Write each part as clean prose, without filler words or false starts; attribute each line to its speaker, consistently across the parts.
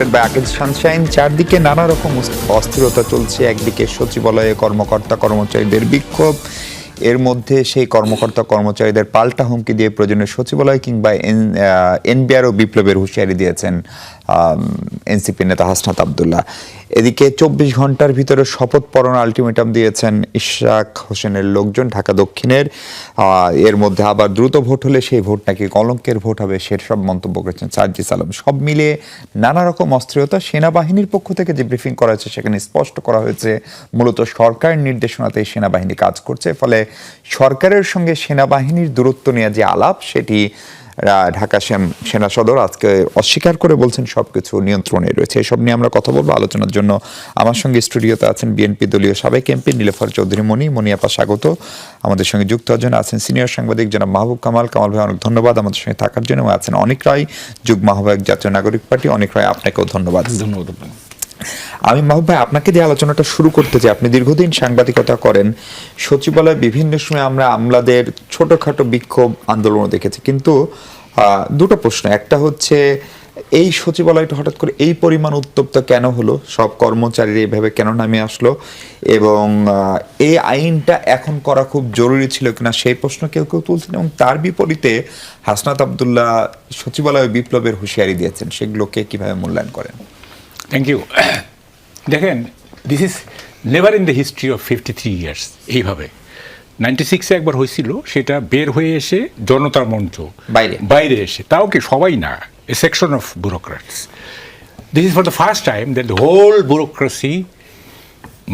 Speaker 1: Sunshine, চারদিকে নানা রকম অস্থিরতা চলছে। একদিকে সচিবালয়ে কর্মকর্তা কর্মচারীদের বিক্ষোভ, এর মধ্যে সেই কর্মকর্তা কর্মচারীদের পাল্টা হুমকি দিয়ে প্রয়োজনীয় সচিবালয় কিংবা এনবিআরও বিপ্লবের হুঁশিয়ারি দিয়েছেন এনসিপি নেতা হাসনাত আব্দুল্লাহ। এদিকে ২৪ ঘন্টার ভিতরে শপথ পড়ানো আলটিমেটাম দিয়েছেন ইশরাক হোসেনের লোকজন ঢাকা দক্ষিণের। এর মধ্যে আবার দ্রুত ভোট হলে সেই ভোট নাকি কলঙ্কের ভোট হবে, সেসব মন্তব্য করেছেন সার্জিস আলম। সব মিলিয়ে নানা রকম অস্থিরতা। সেনাবাহিনীর পক্ষ থেকে যে ব্রিফিং করা হয়েছে সেখানে স্পষ্ট করা হয়েছে মূলত সরকারের নির্দেশনাতেই সেনাবাহিনী কাজ করছে, ফলে সরকারের সঙ্গে সেনাবাহিনীর দূরত্ব নিয়ে যে আলাপ সেটি ঢাকা সেনা সদর আজকে অস্বীকার করে বলছেন সবকিছু নিয়ন্ত্রণে রয়েছে। এসব নিয়ে আমরা কথা বলবো। আলোচনার জন্য আমার সঙ্গে স্টুডিওতে আছেন বিএনপি দলীয় সাবেক এমপি নীলোফার চৌধুরী মনি আপা, স্বাগত। আমাদের সঙ্গে যুক্ত হওয়ার জন্য আছেন সিনিয়র সাংবাদিক জনাব মাহবুব কামাল ভাই, অনেক ধন্যবাদ আমাদের সঙ্গে থাকার জন্য। আছেন অনিক রায়, যুগ্ম আহ্বায়ক জাতীয় নাগরিক পার্টি। অনিক রায়, আপনাকেও ধন্যবাদ। আমি মাহবুব ভাই আপনাকে দিয়ে আলোচনাটা শুরু করতে চাই। আপনি দীর্ঘদিন সাংবাদিকতা করেন, সচিবালয়ে বিভিন্ন সময় আমরা আমলাদের ছোটখাটো বিক্ষোভ আন্দোলন দেখেছি, কিন্তু দুটো প্রশ্ন। একটা হচ্ছে এই সচিবালয়টা হঠাৎ করে এই পরিমাণ উত্তপ্ত কেন হলো, সব কর্মচারীরা এইভাবে কেন নামে আসলো, এবং এই আইনটা এখন করা খুব জরুরি ছিল কিনা সেই প্রশ্ন কেউ কেউ তুলছেন। এবং তার বিপরীতে হাসনাত আব্দুল্লাহ সচিবালয় বিপ্লবের হুঁশিয়ারি দিয়েছেন, সেগুলোকে কিভাবে মূল্যায়ন করেন?
Speaker 2: Thank you. দেখেন, this is never in the history of 53 years. এইভাবে 96-এ একবার হয়েছিল, সেটা বের হয়ে এসে জনতার মঞ্চ বাইরে এসে, তাও কি সবাই না, a section of bureaucrats. This is for the first time that the whole bureaucracy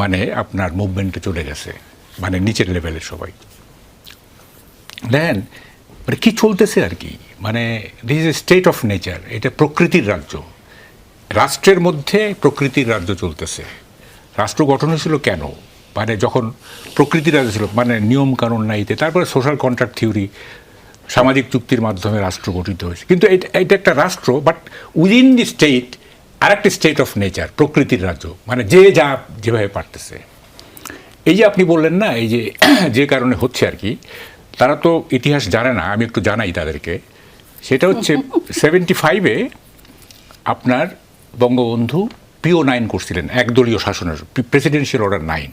Speaker 2: মানে আপনার মুভমেন্টে চলে গেছে, মানে নিচের লেভেলের সবাই। দেখেন মানে কী চলতেছে আর কি, মানে this is a state of nature. এটা প্রকৃতির রাজ্য, রাষ্ট্রের মধ্যে প্রকৃতির রাজ্য চলতেছে। রাষ্ট্র গঠন হয়েছিল কেন? মানে যখন প্রকৃতির রাজ্য ছিল, মানে নিয়ম কানুন নাইতে, তারপরে সোশ্যাল কন্ট্রাক্ট থিওরি, সামাজিক চুক্তির মাধ্যমে রাষ্ট্র গঠিত হয়েছে। কিন্তু এটা একটা রাষ্ট্র, বাট উইদিন দি স্টেট আর একটা স্টেট অফ নেচার, প্রকৃতির রাজ্য, মানে যা যেভাবে পারতেছে। এই যে আপনি বললেন না, এই যে কারণে হচ্ছে আর কি, তারা তো ইতিহাস জানে না, আমি একটু জানাই তাদেরকে। সেটা হচ্ছে 75-এ আপনার বঙ্গবন্ধু PO 9 করছিলেন, একদলীয় শাসনের, প্রেসিডেন্সিয়াল অর্ডার 9।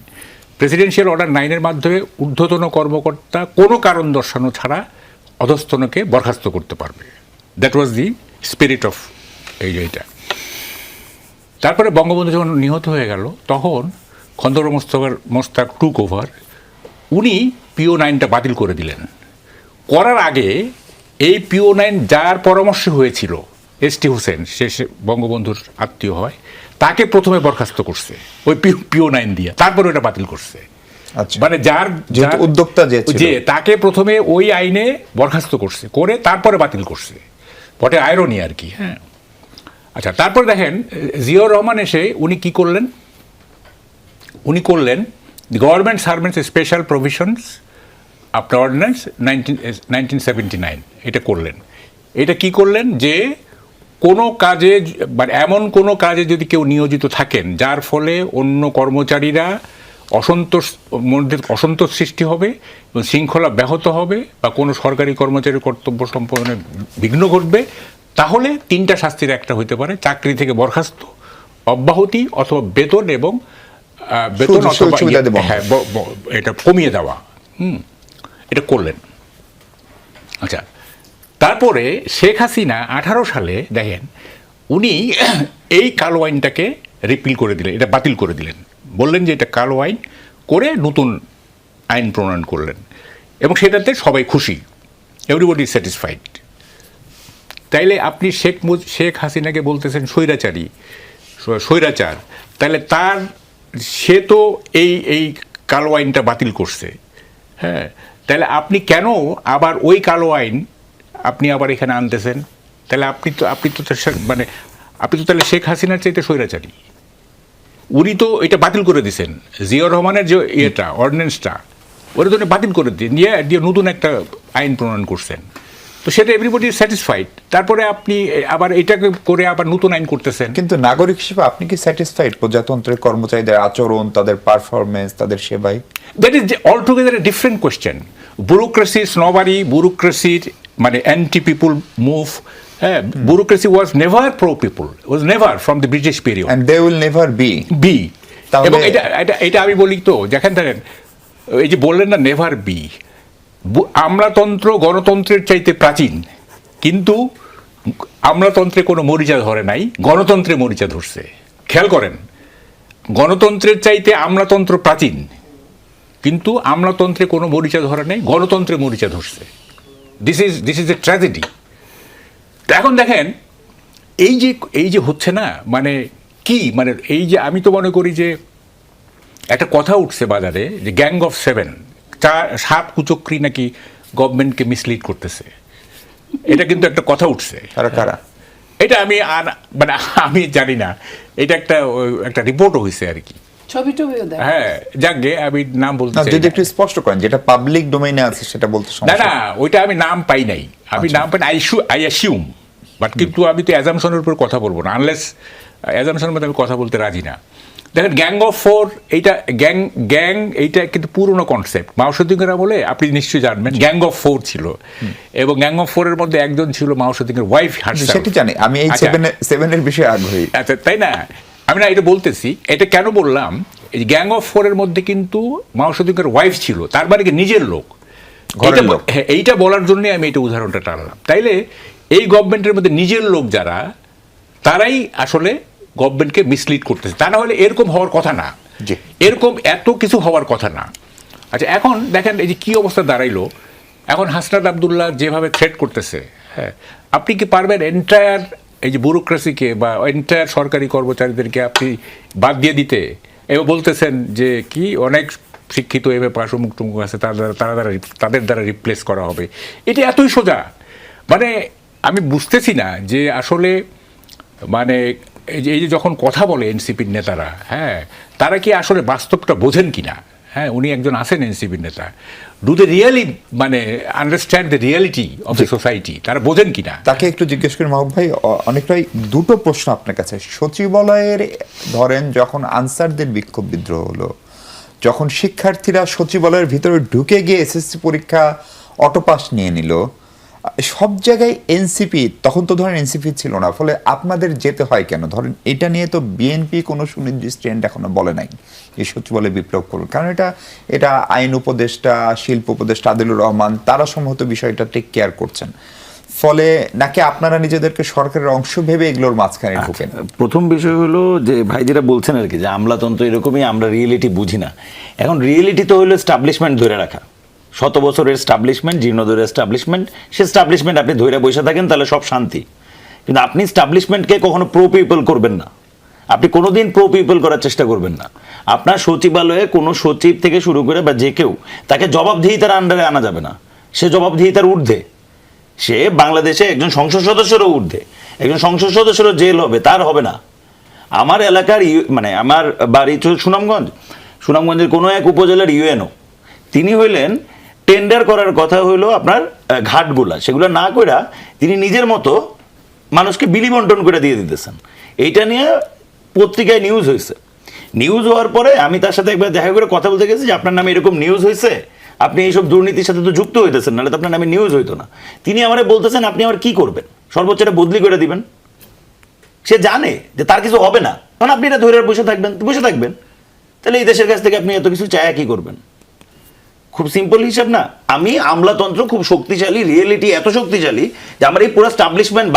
Speaker 2: প্রেসিডেন্সিয়াল অর্ডার 9-এর মাধ্যমে ঊর্ধ্বতন কর্মকর্তা কোনো কারণ দর্শানো ছাড়া অধস্তনকে বরখাস্ত করতে পারবে। That was the spirit of এইটা। তারপরে বঙ্গবন্ধু যখন নিহত হয়ে গেল, তখন খন্দকার মোস্তাক টুক ওভার, উনি PO 9টা বাতিল করে দিলেন। করার আগে এই PO 9 যার পরামর্শ হয়েছিল, ST হোসেন, সে বঙ্গবন্ধুর আত্মীয় হয়, তাকে প্রথমে বরখাস্ত করছে ওই PO 9 দিয়ে, তারপরে ওটা বাতিল করছে। মানে যার
Speaker 1: উদ্যোক্তা যে
Speaker 2: তাকে প্রথমে ওই আইনে বরখাস্ত করছে, করে তারপরে বাতিল করছে। বটে আয়রনি আর কি। হ্যাঁ, আচ্ছা, তারপরে দেখেন জিয়াউর রহমান এসে উনি কি করলেন? উনি করলেন গভর্নমেন্ট সার্ভেন্টস স্পেশাল প্রভিশনস আপনার অর্ডিন্যান্স 1979, এটা করলেন। এটা কি করলেন? যে কোনো কাজে, মানে এমন কোনো কাজে যদি কেউ নিয়োজিত থাকেন যার ফলে অন্য কর্মচারীরা অসন্তোষ সৃষ্টি হবে এবং শৃঙ্খলা ব্যাহত হবে, বা কোনো সরকারি কর্মচারীর কর্তব্য সম্পাদনে বিঘ্ন ঘটবে, তাহলে 3টা শাস্তির একটা হইতে পারে: চাকরি থেকে বরখাস্ত, অব্যাহতি, অথবা বেতন এবং বেতন অথবা এটা কমিয়ে দেওয়া। এটা করলেন। আচ্ছা, তারপরে শেখ হাসিনা 18 সালে দেখেন উনি এই কালো আইনটাকে রিপিল করে দিলেন, এটা বাতিল করে দিলেন। বললেন যে এটা কালো আইন, করে নতুন আইন প্রণয়ন করলেন, এবং সেটাতে সবাই খুশি, এভরিবডি স্যাটিসফাইড। তাইলে আপনি শেখ হাসিনাকে বলতেছেন স্বৈরাচার, তাহলে সে তো এই কালো আইনটা বাতিল করছে। হ্যাঁ, তাহলে আপনি কেন আবার ওই কালো আইন আপনি আবার এখানে আনতেছেন? তাহলে আপনি তো তাহলে শেখ হাসিনার চাইতে স্বৈরাচারী। উনি তো এটা বাতিল করে দিয়েছেন, জিয়াউর রহমানের যে অর্ডিন্যান্সটা, ওটা তো উনি বাতিল করে দিয়ে নতুন একটা আইন প্রণয়ন করছেন। তো সেটা এভরিবডি স্যাটিসফাইড। তারপরে আপনি আবার এটাকে করে আবার নতুন আইন করতেছেন।
Speaker 1: কিন্তু নাগরিক হিসেবে আপনি কি স্যাটিসফাইড প্রজাতন্ত্রের কর্মচারীদের আচরণ, তাদের পারফরমেন্স, তাদের সেবায়?
Speaker 2: That is altogether a different question. Bureaucracy, snobbery, ব্যুরোক্রেসির মানে অ্যান্টি পিপুল মুভ, হ্যাঁ, bureaucracy was never pro people, was never from the British period,
Speaker 1: and they will never be. তাহলে-
Speaker 2: এবং এটা আমি বলি তো, যেখান ধরেন এই যে বললেন না নেভার বি, আমলাতন্ত্র গণতন্ত্রের চাইতে প্রাচীন, কিন্তু আমলাতন্ত্রে কোনো মরিচা ধরে নাই, গণতন্ত্রে মরিচা ধরছে। খেয়াল করেন, গণতন্ত্রের চাইতে আমলাতন্ত্র প্রাচীন, কিন্তু আমলাতন্ত্রে কোনো মরিচা ধরে নাই, গণতন্ত্রে মরিচা ধরছে। This is a tragedy. তো এখন দেখেন এই যে হচ্ছে না, মানে কি, মানে এই যে আমি তো মনে করি যে একটা কথা উঠছে বাজারে যে গ্যাং অফ 7, 7 কুচক্রী নাকি গভর্নমেন্টকে মিসলিড করতেছে, এটা কিন্তু একটা কথা উঠছে।
Speaker 1: কারা?
Speaker 2: এটা মানে আমি জানি না, এটা একটা রিপোর্টও হয়েছে আর কি।
Speaker 3: ছবি টবিও দেয়।
Speaker 2: হ্যাঁ, যাকে আমি নাম বলতে চাই
Speaker 1: যদি
Speaker 2: না।
Speaker 1: একটু স্পষ্ট করেন, যেটা পাবলিক ডোমেইনে আছে সেটা বলতে
Speaker 2: না
Speaker 1: সমস্যা।
Speaker 2: না, ওইটা আমি নাম পাই নাই, আমি নাম পাই আই অ্যাসিউম, বাট কিন্তু আমি তো অ্যাজামশনের উপর কথা বলবো না, আনলেস অ্যাজামশনের মধ্যে আমি কথা বলতে রাজি না। দেখেন, গ্যাং অফ 4, এইটা গ্যাং এইটা কিন্তু পুরনো কনসেপ্ট। মাও সেতুংয়ের আমলে আপনি নিশ্চয়ই জানবেন গ্যাং অফ 4 ছিল, এবং গ্যাং অফ 4 এর মধ্যে একজন ছিল মাও সেতুংয়ের ওয়াইফ হারসেলফ।
Speaker 1: সেটা জানি আমি, এই 7 এর বিষয়ে আগ্রহী।
Speaker 2: আচ্ছা, তাই না? আমি না এটা বলতেছি, এটা কেন বললাম, এই গ্যাং অফ 4 এর মধ্যে কিন্তু মাও সেতুংয়ের ওয়াইফ ছিল, তার মানে কি নিজের লোক।
Speaker 1: ঘরের লোক।
Speaker 2: হ্যাঁ, এইটা বলার জন্যই আমি এটা উদাহরণটা টানলাম। তাইলে এই গভর্নমেন্টের মধ্যে নিজের লোক যারা, তারাই আসলে গভর্নমেন্টকে মিসলিড করতেছে, তা না হলে এরকম হওয়ার কথা না,
Speaker 1: জি।
Speaker 2: এরকম এত কিছু হওয়ার কথা না। আচ্ছা, এখন দেখেন এই যে কী অবস্থা দাঁড়াইলো, এখন হাসনাত আবদুল্লাহ যেভাবে থ্রেট করতেছে, হ্যাঁ, আপনি কি পারবেন এন্টায়ার এই যে ব্যুরোক্রেসিকে বা এন্টায়ার সরকারি কর্মচারীদেরকে আপনি বাদ দিয়ে দিতে? এবং বলতেছেন যে কি অনেক শিক্ষিত এম এ পাশ অমুক টুমুক আছে, তাদের দ্বারা রিপ্লেস করা হবে। এটা এতই সোজা, মানে আমি বুঝতেছি না যে আসলে মানে এই যে যখন কথা বলে এনসিপির নেতারা, হ্যাঁ, তারা কি আসলে বাস্তবটা বোঝেন কিনা? হ্যাঁ, উনি একজন আছেন এনসিপির নেতা, ডু দে রিয়েলি মানে understand the reality of the society, তারা বোঝেন কিনা?
Speaker 1: তাকে একটু জিজ্ঞেস করি মাহবুব ভাই, অনেকটাই দুটো প্রশ্ন আপনার কাছে। সচিবালয়ের ধরেন যখন আনসারদের বিক্ষোভ বিদ্রোহ হলো, যখন শিক্ষার্থীরা সচিবালয়ের ভিতরে ঢুকে গিয়ে এসএসসি পরীক্ষা অটোপাস নিয়ে নিল, সব জায়গায় এনসিপি, তখন তো ধরেন এনসিপি ছিল না, ফলে আপনাদের যেতে হয় কেন? ধরেন এটা নিয়ে তো বিএনপি কোনো সুনির্দিষ্ট ট্রেন্ড এখনো বলে নাই যে সচিবালয়ে বিপ্লব করুন, কারণ এটা আইন উপদেষ্টা, শিল্প উপদেষ্টা আদিলুর রহমান, তারা সম্ভবত বিষয়টা টেক কেয়ার করছেন, ফলে নাকি আপনারা নিজেদেরকে সরকারের অংশ ভেবে এগুলোর মাঝখানে ঢুকেন?
Speaker 4: প্রথম বিষয় হলো যে ভাই যেটা বলছেন আর কি, যে আমলাতন্ত্র এরকমই, আমরা রিয়েলিটি বুঝি না। এখন রিয়েলিটি তো হলো এস্টাবলিশমেন্ট ধরে রাখা, 100 বছরের এস্টাবলিশমেন্ট, জীর্ণোদ্ধরের এস্টাবলিশমেন্ট, সে এস্টাবলিশমেন্ট আপনি ধরে বসে থাকেন তাহলে সব শান্তি, কিন্তু আপনি এস্টাবলিশমেন্টকে কখনো প্রো পিপল করবেন না, আপনি কোনোদিন প্রো পিপল করার চেষ্টা করবেন না। আপনার সচিবালয়ে কোনো সচিব থেকে শুরু করে বা যে কেউ, তাকে জবাবদিহিতার আন্ডারে আনা যাবে না, সে জবাবদিহিতার ঊর্ধ্বে, সে বাংলাদেশে একজন সংসদ সদস্যেরও ঊর্ধ্বে, একজন সংসদ সদস্যেরও জেল হবে, তার হবে না। আমার এলাকার মানে আমার বাড়ি সুনামগঞ্জের কোনো এক উপজেলার ইউএনও, তিনি হইলেন টেন্ডার করার কথা হইলো আপনার ঘাটগুলা, সেগুলো না কইরা তিনি নিজের মতো মানুষকে বিলি বন্টন করে দিয়ে দিতেছেন। এইটা নিয়ে পত্রিকায় নিউজ হয়েছে। নিউজ হওয়ার পরে আমি তার সাথে একবার দেখা করে কথা বলতে গেছি যে আপনার নামে এরকম নিউজ হয়েছে, আপনি এইসব দুর্নীতির সাথে তো যুক্ত হইতেছেন, নাহলে তো আপনার নামে নিউজ হইতো না। তিনি আমারে বলতেছেন আপনি আমার কি করবেন, সর্বোচ্চ এটা বদলি করে দিবেন। সে জানে যে তার কিছু হবে না, কারণ আপনি এটা ধরে বসে থাকবেন, তাহলে এই দেশের কাছ থেকে আপনি এত কিছু চায়া কি করবেন? খুব সিম্পল হিসাব না? আমি আমলাতন্ত্র খুব শক্তিশালী, রিয়েলিটি এত শক্তিশালী যে আমার এই পুরো স্টাবলিশমেন্ট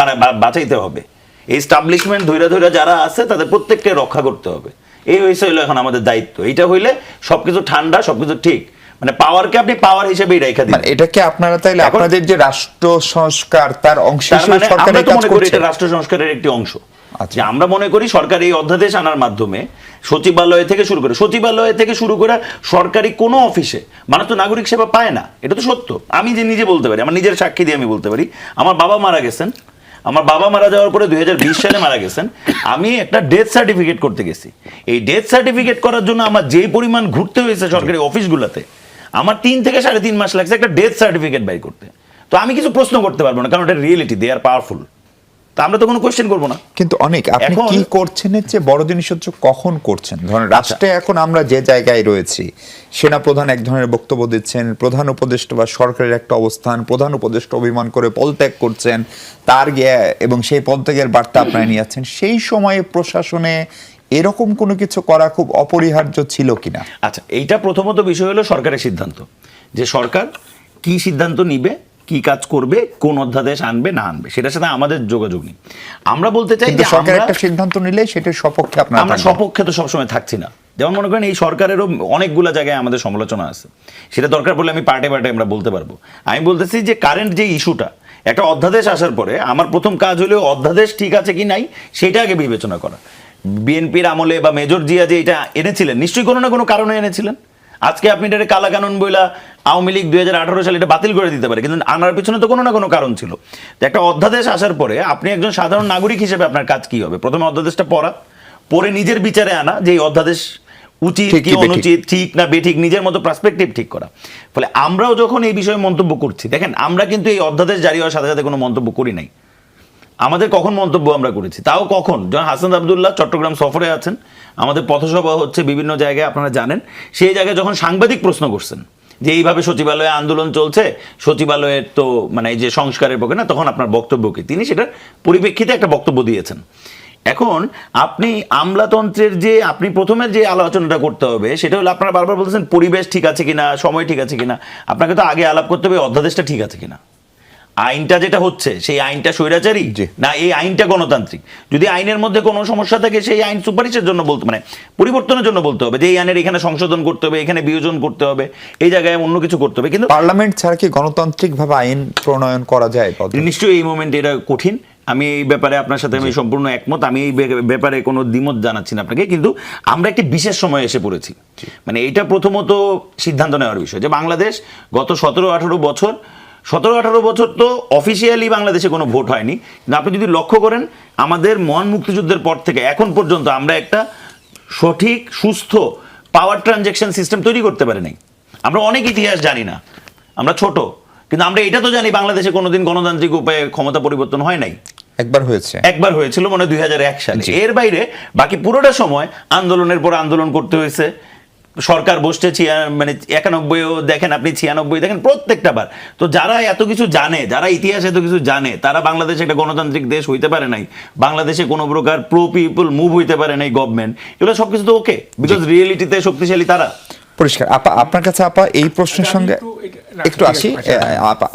Speaker 4: বাঁচাইতে হবে। এই স্টাবলিশমেন্ট ধৈরা যারা আছে তাদের প্রত্যেককে রক্ষা করতে হবে। এই হইলো এখন আমাদের দায়িত্ব। এইটা হইলে সবকিছু ঠান্ডা, সবকিছু ঠিক, মানে পাওয়ারকে আপনি পাওয়ার হিসেবেই রেখে দিন।
Speaker 1: এটা কি আপনারা তাইলে আপনাদের যে রাষ্ট্র সংস্কার তার অংশ হিসেবে সরকারের কাজ করছে?
Speaker 4: এটা রাষ্ট্র সংস্কারের একটি অংশ। যে আমরা মনে করি সরকার এই অধ্যাদেশ আনার মাধ্যমে সচিবালয় থেকে শুরু করে সরকারি কোনো অফিসে মানুষ তো নাগরিক সেবা পায় না, এটা তো সত্য। আমি যে নিজে বলতে পারি, আমার নিজের সাক্ষী দিয়ে আমি বলতে পারি, আমার বাবা মারা গেছেন, আমার বাবা মারা যাওয়ার পরে 2020 সালে মারা গেছেন, আমি একটা ডেথ সার্টিফিকেট করতে গেছি। এই ডেথ সার্টিফিকেট করার জন্য আমার যে পরিমাণ ঘুরতে হয়েছে সরকারি অফিসগুলোতে, আমার 3 থেকে 3.5 মাস লাগছে একটা ডেথ সার্টিফিকেট বাই করতে। তো আমি কিছু প্রশ্ন করতে পারবো না, কারণ এটা রিয়েলিটি, দে আর পাওয়ারফুল। তা আমরা তো কোনো কোয়েশ্চেন করবো না।
Speaker 1: কিন্তু অনেক আপনি
Speaker 4: এখন-
Speaker 1: কি করছেন এর চেয়ে বড় জিনিস হচ্ছে কখন করছেন। ধরেন রাষ্ট্রে এখন আমরা যে জায়গায় রয়েছি, সেনা প্রধান এক ধরনের বক্তব্য দিচ্ছেন, প্রধান উপদেষ্টা বা সরকারের একটা অবস্থান, প্রধান উপদেষ্টা অভিমান করে পদত্যাগ করছেন, তার এবং সেই পদত্যাগের বার্তা আপনারা নিয়ে যাচ্ছেন। সেই সময়ে প্রশাসনে এরকম কোনো কিছু করা খুব অপরিহার্য ছিল কিনা?
Speaker 4: আচ্ছা, এইটা প্রথমত বিষয় হলো সরকারের সিদ্ধান্ত, যে সরকার কি সিদ্ধান্ত নিবে, কি কাজ করবে, কোন অধ্যাদেশ আনবে না আনবে, সেটার সাথে আমাদের যোগাযোগ নেই। আমরা বলতে চাই
Speaker 1: কিন্তু
Speaker 4: যে
Speaker 1: সরকার
Speaker 4: আমরা-
Speaker 1: একটা সিদ্ধান্ত নিলে সেটার সপক্ষে আপনারা
Speaker 4: আমরা
Speaker 1: থাকবেন।
Speaker 4: সপক্ষে তো সবসময় থাকছি না। যেমন মনে করেন এই সরকারেরও অনেকগুলো জায়গায় আমাদের সমালোচনা আছে, সেটা দরকার পড়লে আমি পার্টে পার্টে আমরা বলতে পারবো। আমি বলতেছি যে কারেন্ট যে ইস্যুটা, একটা অধ্যাদেশ আসার পরে আমার প্রথম কাজ হলো অধ্যাদেশ ঠিক আছে কি নাই সেটা আগে বিবেচনা করা। বিএনপির আমলে বা মেজর জিয়া যে এটা এনেছিলেন, নিশ্চয়ই কোনো না কোনো কারণে এনেছিলেন। আজকে আপনি এটা কালা কানুন বইলা আওয়ামী লীগ 2018 সালে এটা বাতিল করে দিতে পারে, কিন্তু আনার পিছনে তো কোনো না কোনো কারণ ছিল। তো একটা অধ্যাদেশ আসার পরে আপনি একজন সাধারণ নাগরিক হিসেবে আপনার কাজ কি হবে? প্রথমে অধ্যাদেশটা পরে নিজের বিচারে আনা যে এই অধ্যাদেশ উচিত
Speaker 1: ঠিক
Speaker 4: কি
Speaker 1: কি বেঠিক।
Speaker 4: অনুচিত, ঠিক না বেঠিক, নিজের মতো পার্সপেক্টিভ ঠিক করা। ফলে আমরাও যখন এই বিষয়ে মন্তব্য করছি, দেখেন আমরা কিন্তু এই অধ্যাদেশ জারি হওয়ার সাথে সাথে কোনো মন্তব্য করি নাই। আমাদের কখন মন্তব্য আমরা করেছি, তাও কখন, যখন হাসান আব্দুল্লাহ চট্টগ্রাম সফরে আছেন, আমাদের পথসভা হচ্ছে বিভিন্ন জায়গায়, আপনারা জানেন, সেই জায়গায় যখন সাংবাদিক প্রশ্ন করছেন যে এইভাবে সচিবালয়ে আন্দোলন চলছে, সচিবালয়ের তো মানে এই যে সংস্কারের পক্ষে না, তখন আপনার বক্তব্য কি, তিনি সেটার পরিপ্রেক্ষিতে একটা বক্তব্য দিয়েছেন। এখন আপনি আমলাতন্ত্রের যে আপনি প্রথমের যে আলোচনাটা করতে হবে সেটা হলো, আপনারা বারবার বলতেছেন পরিবেশ ঠিক আছে কিনা, সময় ঠিক আছে কিনা। আপনাকে তো আগে আলাপ করতে হবে অধ্যাদেশটা ঠিক আছে কিনা, আইনটা যেটা হচ্ছে সেই আইনটা স্বৈরাচারী
Speaker 1: জি।
Speaker 4: না এই আইনটা গণতান্ত্রিক। যদি আইনের মধ্যে কোনো সমস্যা থাকে সেই আইন সুপারিশের জন্য বলতে, মানে পরিবর্তনের জন্য বলতে হবে যে এই আইনের এখানে সংশোধন করতে হবে, এখানে বিয়োজন করতে হবে, এই জায়গায় অন্য কিছু করতে হবে। কিন্তু
Speaker 1: পার্লামেন্ট ছাড়া কি গণতান্ত্রিকভাবে আইন প্রণয়ন করা যায়?
Speaker 4: নিশ্চয়ই এই মোমেন্টে এটা কঠিন। আমি এই ব্যাপারে আপনার সাথে আমি সম্পূর্ণ একমত। আমি এই ব্যাপারে কোনো দ্বিমত জানাচ্ছি না আপনাকে, কিন্তু আমরা একটি বিশেষ সময় এসে পড়েছি। মানে এটা প্রথমত সিদ্ধান্ত নেওয়ার বিষয় যে বাংলাদেশ গত 17-18 বছর তো অফিসিয়ালি বাংলাদেশে কোনো ভোট হয়নি, কিন্তু আপনি যদি লক্ষ্য করেন আমাদের মহান মুক্তিযুদ্ধের পর থেকে এখন পর্যন্ত আমরা একটা সঠিক সুস্থ পাওয়ার ট্রানজ্যাকশন সিস্টেম তৈরি করতে পারি নাই। আমরা অনেক ইতিহাস জানি না, আমরা ছোট, কিন্তু আমরা এটা তো জানি বাংলাদেশে কোনোদিন গণতান্ত্রিক উপায়ে ক্ষমতা পরিবর্তন হয় নাই। একবার হয়েছিল মনে হয় 2001 সালে। এর বাইরে বাকি পুরোটা সময় আন্দোলনের পর আন্দোলন করতে হয়েছে। সরকার বসছে মানে 91-ও দেখেন, আপনি 96 দেখেন, প্রত্যেকটা বার। তো যারা এত কিছু জানে, যারা ইতিহাস এত কিছু জানে, তারা বাংলাদেশে একটা গণতান্ত্রিক দেশ হইতে পারে নাই, বাংলাদেশে কোনো প্রকার প্রো পিপল মুভ হইতে পারে নাই, গভর্নমেন্ট, এগুলো সবকিছু তো ওকে, বিকজ রিয়েলিটিতে শক্তিশালী তারা।
Speaker 1: পরিষ্কার। আপা, আপনার কাছে আপা এই প্রশ্নের সঙ্গে একটু আসি।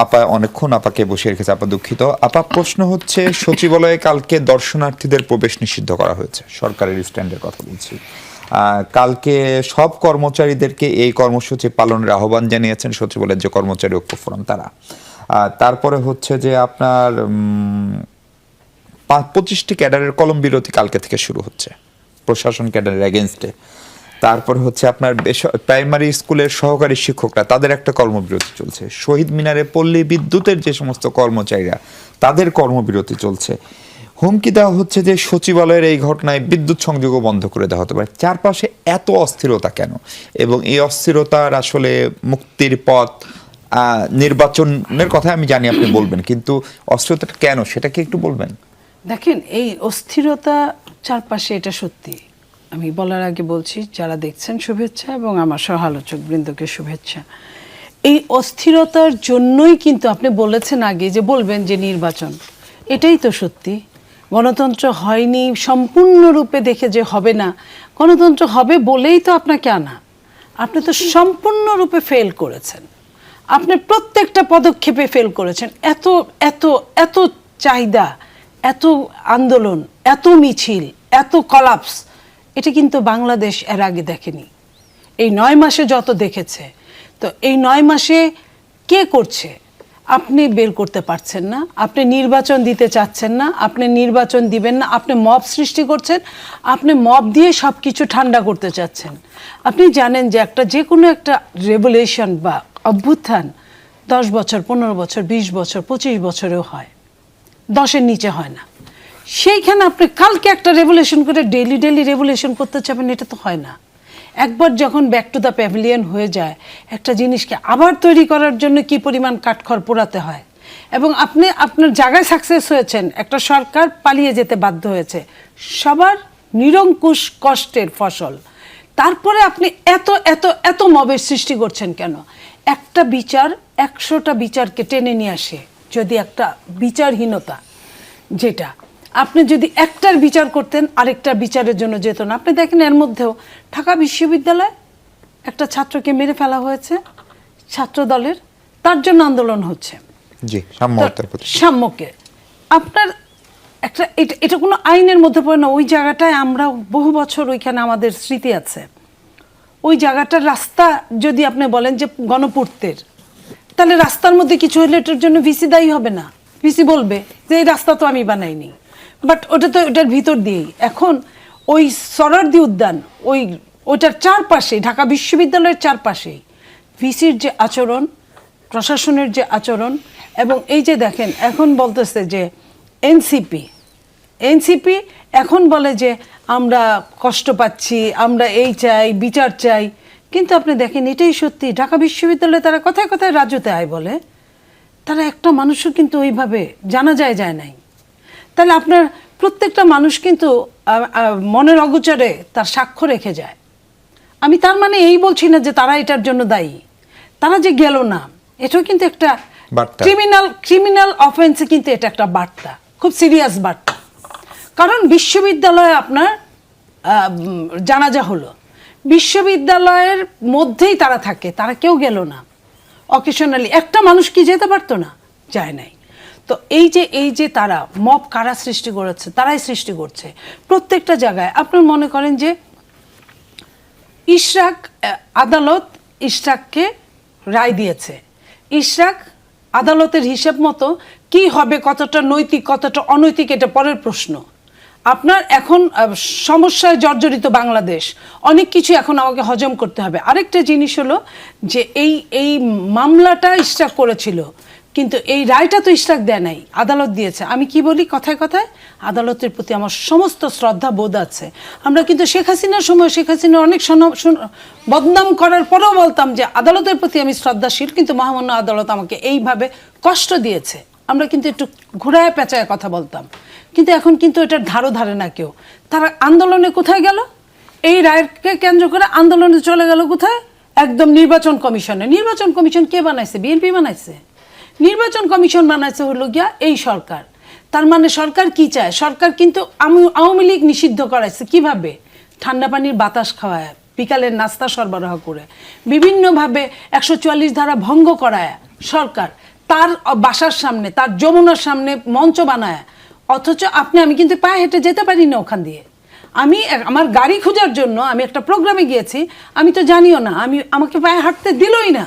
Speaker 1: আপা অনেকক্ষণ আপাকে বসে রেখেছে, আপা দুঃখিত। আপা, প্রশ্ন হচ্ছে সচিবালয়ে কালকে দর্শনার্থীদের প্রবেশ নিষিদ্ধ করা হয়েছে, সরকারের স্ট্যান্ডের কথা বলছি। কালকে সব কর্মচারীদেরকে এই কর্মসূচি পালনের আহ্বান জানিয়েছেন সচিবালয়ের যে কর্মচারী ঐক্য ফোরাম তারা। তারপরে হচ্ছে যে আপনার 25টি ক্যাডারের কলম বিরতি কালকে থেকে শুরু হচ্ছে প্রশাসন ক্যাডারের এগেনস্টে। তারপরে হচ্ছে আপনার প্রাইমারি স্কুলের সহকারী শিক্ষকরা, তাদের একটা কর্মবিরতি চলছে। শহীদ মিনারে পল্লী বিদ্যুতের যে সমস্ত কর্মচারীরা, তাদের কর্মবিরতি চলছে। হুমকি দেওয়া হচ্ছে যে সচিবালয়ের এই ঘটনায় বিদ্যুৎ সংযোগও বন্ধ করে দেওয়া হতে পারে। চারপাশে এত অস্থিরতা কেন, এবং এই অস্থিরতার আসলে মুক্তির পথ, নির্বাচনের কথা আমি জানি আপনি বলবেন, কিন্তু অস্থিরতাটা কেন সেটা কি একটু বলবেন?
Speaker 3: দেখেন, এই অস্থিরতা চারপাশে, এটা সত্যি। আমি বলার আগে বলছি, যারা দেখছেন শুভেচ্ছা, এবং আমার সহালোচক বৃন্দকে শুভেচ্ছা। এই অস্থিরতার জন্যই কিন্তু আপনি বলেছেন আগে যে বলবেন যে নির্বাচন, এটাই তো সত্যি। গণতন্ত্র হয়নি সম্পূর্ণরূপে দেখে যে হবে না, গণতন্ত্র হবে বলেই তো আপনাকে আনা। আপনি তো সম্পূর্ণরূপে ফেল করেছেন, আপনি প্রত্যেকটা পদক্ষেপে ফেল করেছেন। এত এত এত চাহিদা, এত আন্দোলন, এত মিছিল, এত কলাপস, এটা কিন্তু বাংলাদেশ এর আগে দেখেনি। এই 9 মাসে যত দেখেছে, তো এই 9 মাসে কে করছে? আপনি বের করতে পারছেন না, আপনি নির্বাচন দিতে চাচ্ছেন না, আপনি নির্বাচন দিবেন না, আপনি মব সৃষ্টি করছেন, আপনি মব দিয়ে সব কিছু ঠান্ডা করতে চাচ্ছেন। আপনি জানেন যে যে কোনো একটা রেভলিউশন বা অভ্যুত্থান 10 বছর, 15 বছর, 20 বছর, 25 বছরেও হয়, 10-এর নিচে হয় না। সেইখানে আপনি কালকে একটা রেভলিউশন করে ডেলি রেভলিউশন করতে চাবেন, এটা তো হয় না। একবার যখন ব্যাক টু দ্য প্যাভিলিয়ন হয়ে যায়, একটা জিনিসকে আবার তৈরি করার জন্য কি পরিমাণ কাঠখড় পোড়াতে হয়, এবং আপনি আপনার জায়গায় সাকসেস হয়েছেন, একটা সরকার পালিয়ে যেতে বাধ্য হয়েছে, সবার নিরঙ্কুশ কষ্টের ফসল। তারপরে আপনি এত এত এত মবের সৃষ্টি করছেন কেন? একটা বিচার 100টা বিচারকে টেনে নিয়ে আসে। যদি একটা বিচারহীনতা, যেটা আপনি যদি একটার বিচার করতেন আরেকটার বিচারের জন্য যেত না। আপনি দেখেন এর মধ্যেও ঢাকা বিশ্ববিদ্যালয়ে একটা ছাত্রকে মেরে ফেলা হয়েছে ছাত্র দলের, তার জন্য আন্দোলন হচ্ছে।
Speaker 1: জি, সাম্যতার প্রতি।
Speaker 3: সাম্যকে আপনার একটা এটা কোনো আইনের মধ্যে পড়ে না। ওই জায়গাটায় আমরা বহু বছর ওইখানে আমাদের স্মৃতি আছে। ওই জায়গাটার রাস্তা যদি আপনি বলেন যে গণপূর্তের, তাহলে রাস্তার মধ্যে কিছু হলে এটার জন্য ভিসি দায়ী হবে না। ভিসি বলবে যে এই রাস্তা তো আমি বানাইনি, বাট ওটা তো ওটার ভিতর দিয়েই। এখন ওই সরারদি উদ্যান, ওইটার চারপাশে, ঢাকা বিশ্ববিদ্যালয়ের চারপাশেই ভিসির যে আচরণ, প্রশাসনের যে আচরণ, এবং এই যে দেখেন এখন বলতেছে যে এনসিপি এখন বলে যে আমরা কষ্ট পাচ্ছি, আমরা এই চাই, বিচার চাই। কিন্তু আপনি দেখেন এটাই সত্যি, ঢাকা বিশ্ববিদ্যালয়ে তারা কথায় কথায় রাজ্যতে আয় বলে, তারা একটা মানুষও কিন্তু ওইভাবে জানা যায় নাই। তাহলে আপনার প্রত্যেকটা মানুষ কিন্তু মনের অগোচরে তার সাক্ষ্য রেখে যায়। আমি তার মানে এই বলছি না যে তারা এটার জন্য দায়ী, তারা যে গেল না, এটাও কিন্তু একটা
Speaker 1: বার্তা।
Speaker 3: ক্রিমিনাল অফেন্সে কিন্তু এটা একটা বার্তা, খুব সিরিয়াস বার্তা। কারণ বিশ্ববিদ্যালয়ে আপনার জানাজা হলো, বিশ্ববিদ্যালয়ের মধ্যেই তারা থাকে, তারা কেউ গেল না অকেশনালি। একটা মানুষ কি যেতে পারতো না? যায় নাই। তো এই যে তারা মব কারা সৃষ্টি করেছে, তারাই সৃষ্টি করছে প্রত্যেকটা জায়গায়। আপনার মনে করেন যে ইশরাক, আদালত ইশরাককে রায় দিয়েছে, ইশরাক আদালতের হিসাব মতো কি হবে, কতটা নৈতিক কতটা অনৈতিক এটা পরের প্রশ্ন। আপনার এখন সমস্যায় জর্জরিত বাংলাদেশ, অনেক কিছু এখন আমাকে হজম করতে হবে। আরেকটা জিনিস হলো যে এই মামলাটা ইশরাক করেছিল, কিন্তু এই রায়টা তো ইশরাক দেয় নাই, আদালত দিয়েছে। আমি কি বলি কথায় কথায়, আদালতের প্রতি আমার সমস্ত শ্রদ্ধা বোধ আছে। আমরা কিন্তু শেখ হাসিনার সময় শেখ হাসিনা অনেক বদনাম করার পরেও বলতাম যে আদালতের প্রতি আমি শ্রদ্ধাশীল, কিন্তু মহামান্য আদালত আমাকে এইভাবে কষ্ট দিয়েছে। আমরা কিন্তু একটু ঘুরায় পেঁচায় কথা বলতাম, কিন্তু এখন কিন্তু এটার ধারে না কেউ। তারা আন্দোলনে কোথায় গেল? এই রায়কে কেন্দ্র করে আন্দোলনে চলে গেল কোথায়? একদম নির্বাচন কমিশনে। নির্বাচন কমিশন কে বানাইছে? বিএনপি বানাইছে। নির্বাচন কমিশন বানাইছে হলো গিয়া এই সরকার। তার মানে সরকার কি চায়? সরকার কিন্তু আওয়ামী লীগ নিষিদ্ধ করাইছে কিভাবে? ঠান্ডা পানির বাতাস খাওয়ায়, বিকালের নাস্তা সরবরাহ করে, বিভিন্নভাবে 144 ধারা ভঙ্গ করায় সরকার, তার বাসার সামনে, তার যমুনার সামনে মঞ্চ বানায়। অথচ আমি কিন্তু পায়ে হেঁটে যেতে পারি না ওখান দিয়ে। আমি আমার গাড়ি খোঁজার জন্য আমি একটা প্রোগ্রামে গিয়েছি, আমি তো জানিও না, আমাকে পায়ে হাঁটতে দিলই না।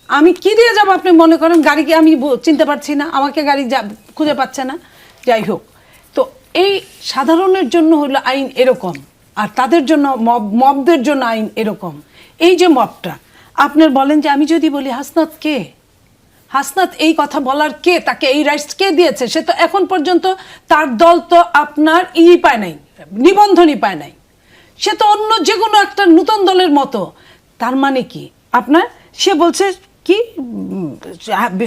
Speaker 3: আমি কি দিয়ে যাব? আপনি মনে করেন গাড়িকে আমি চিনতে পারছি না, আমাকে গাড়ি খুঁজে পাচ্ছে না। যাই হোক, তো এই সাধারণের জন্য হলো আইন এরকম, আর তাদের জন্য মবদের জন্য আইন এরকম। এই যে মবটা আপনার বলেন যে আমি যদি বলি হাসনাত কে, হাসনাত এই কথা বলার কে, তাকে এই রাইটস কে দিয়েছে? সে তো এখন পর্যন্ত তার দল তো আপনার পায় নাই, নিবন্ধনই পায় নাই। সে তো অন্য যে কোনো একটা নতুন দলের মতো। তার মানে কি আপনার, সে বলছে কি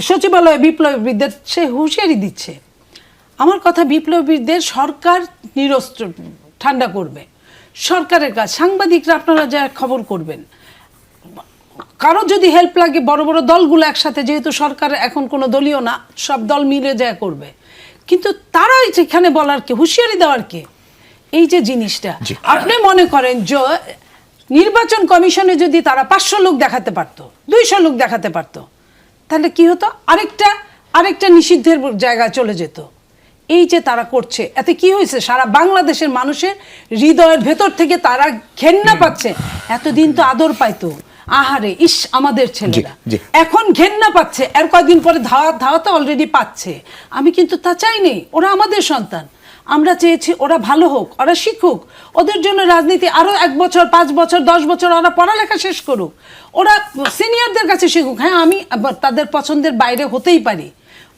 Speaker 3: সচিবালয়ে বিপ্লবীদের সে হুঁশিয়ারি দিচ্ছে। আমার কথা, বিপ্লবীদের সরকার নিরস্ত্র ঠান্ডা করবে, সরকারের কাজ। সাংবাদিকরা আপনারা যা খবর করবেন, কারো যদি হেল্প লাগে, বড় বড় দলগুলো একসাথে, যেহেতু সরকার এখন কোনো দলীয় না, সব দল মিলে যায় করবে। কিন্তু তারাই যেখানে বলার কে, হুঁশিয়ারি দেওয়ার কে? এই যে জিনিসটা আপনি মনে করেন যে নির্বাচন কমিশনে যদি তারা 500 লোক দেখাতে পারতো, 200 লোক দেখাতে পারতো, তাহলে কি হতো? আরেকটা নিষিদ্ধের জায়গায় চলে যেত। এই যে তারা করছে, এতে কি হয়েছে? সারা বাংলাদেশের মানুষের হৃদয়ের ভেতর থেকে তারা ঘেন্না পাচ্ছে। এতদিন তো আদর পাইতো, আহারে ইস আমাদের ছেলেরা, এখন ঘেন্না পাচ্ছে। এর কয়েকদিন পরে ধাওয়াতে অলরেডি পাচ্ছে। আমি কিন্তু তা চাইনি, ওরা আমাদের সন্তান। আমরা চেয়েছি ওরা ভালো হোক, ওরা শিখুক, ওদের জন্য রাজনীতি আরো 1 বছর 5 বছর 10 বছর ওরা পড়ালেখা শেষ করুক, ওরা সিনিয়রদের কাছে শিখুক। হ্যাঁ, আমি তাদের পছন্দের বাইরে হতেই পারি,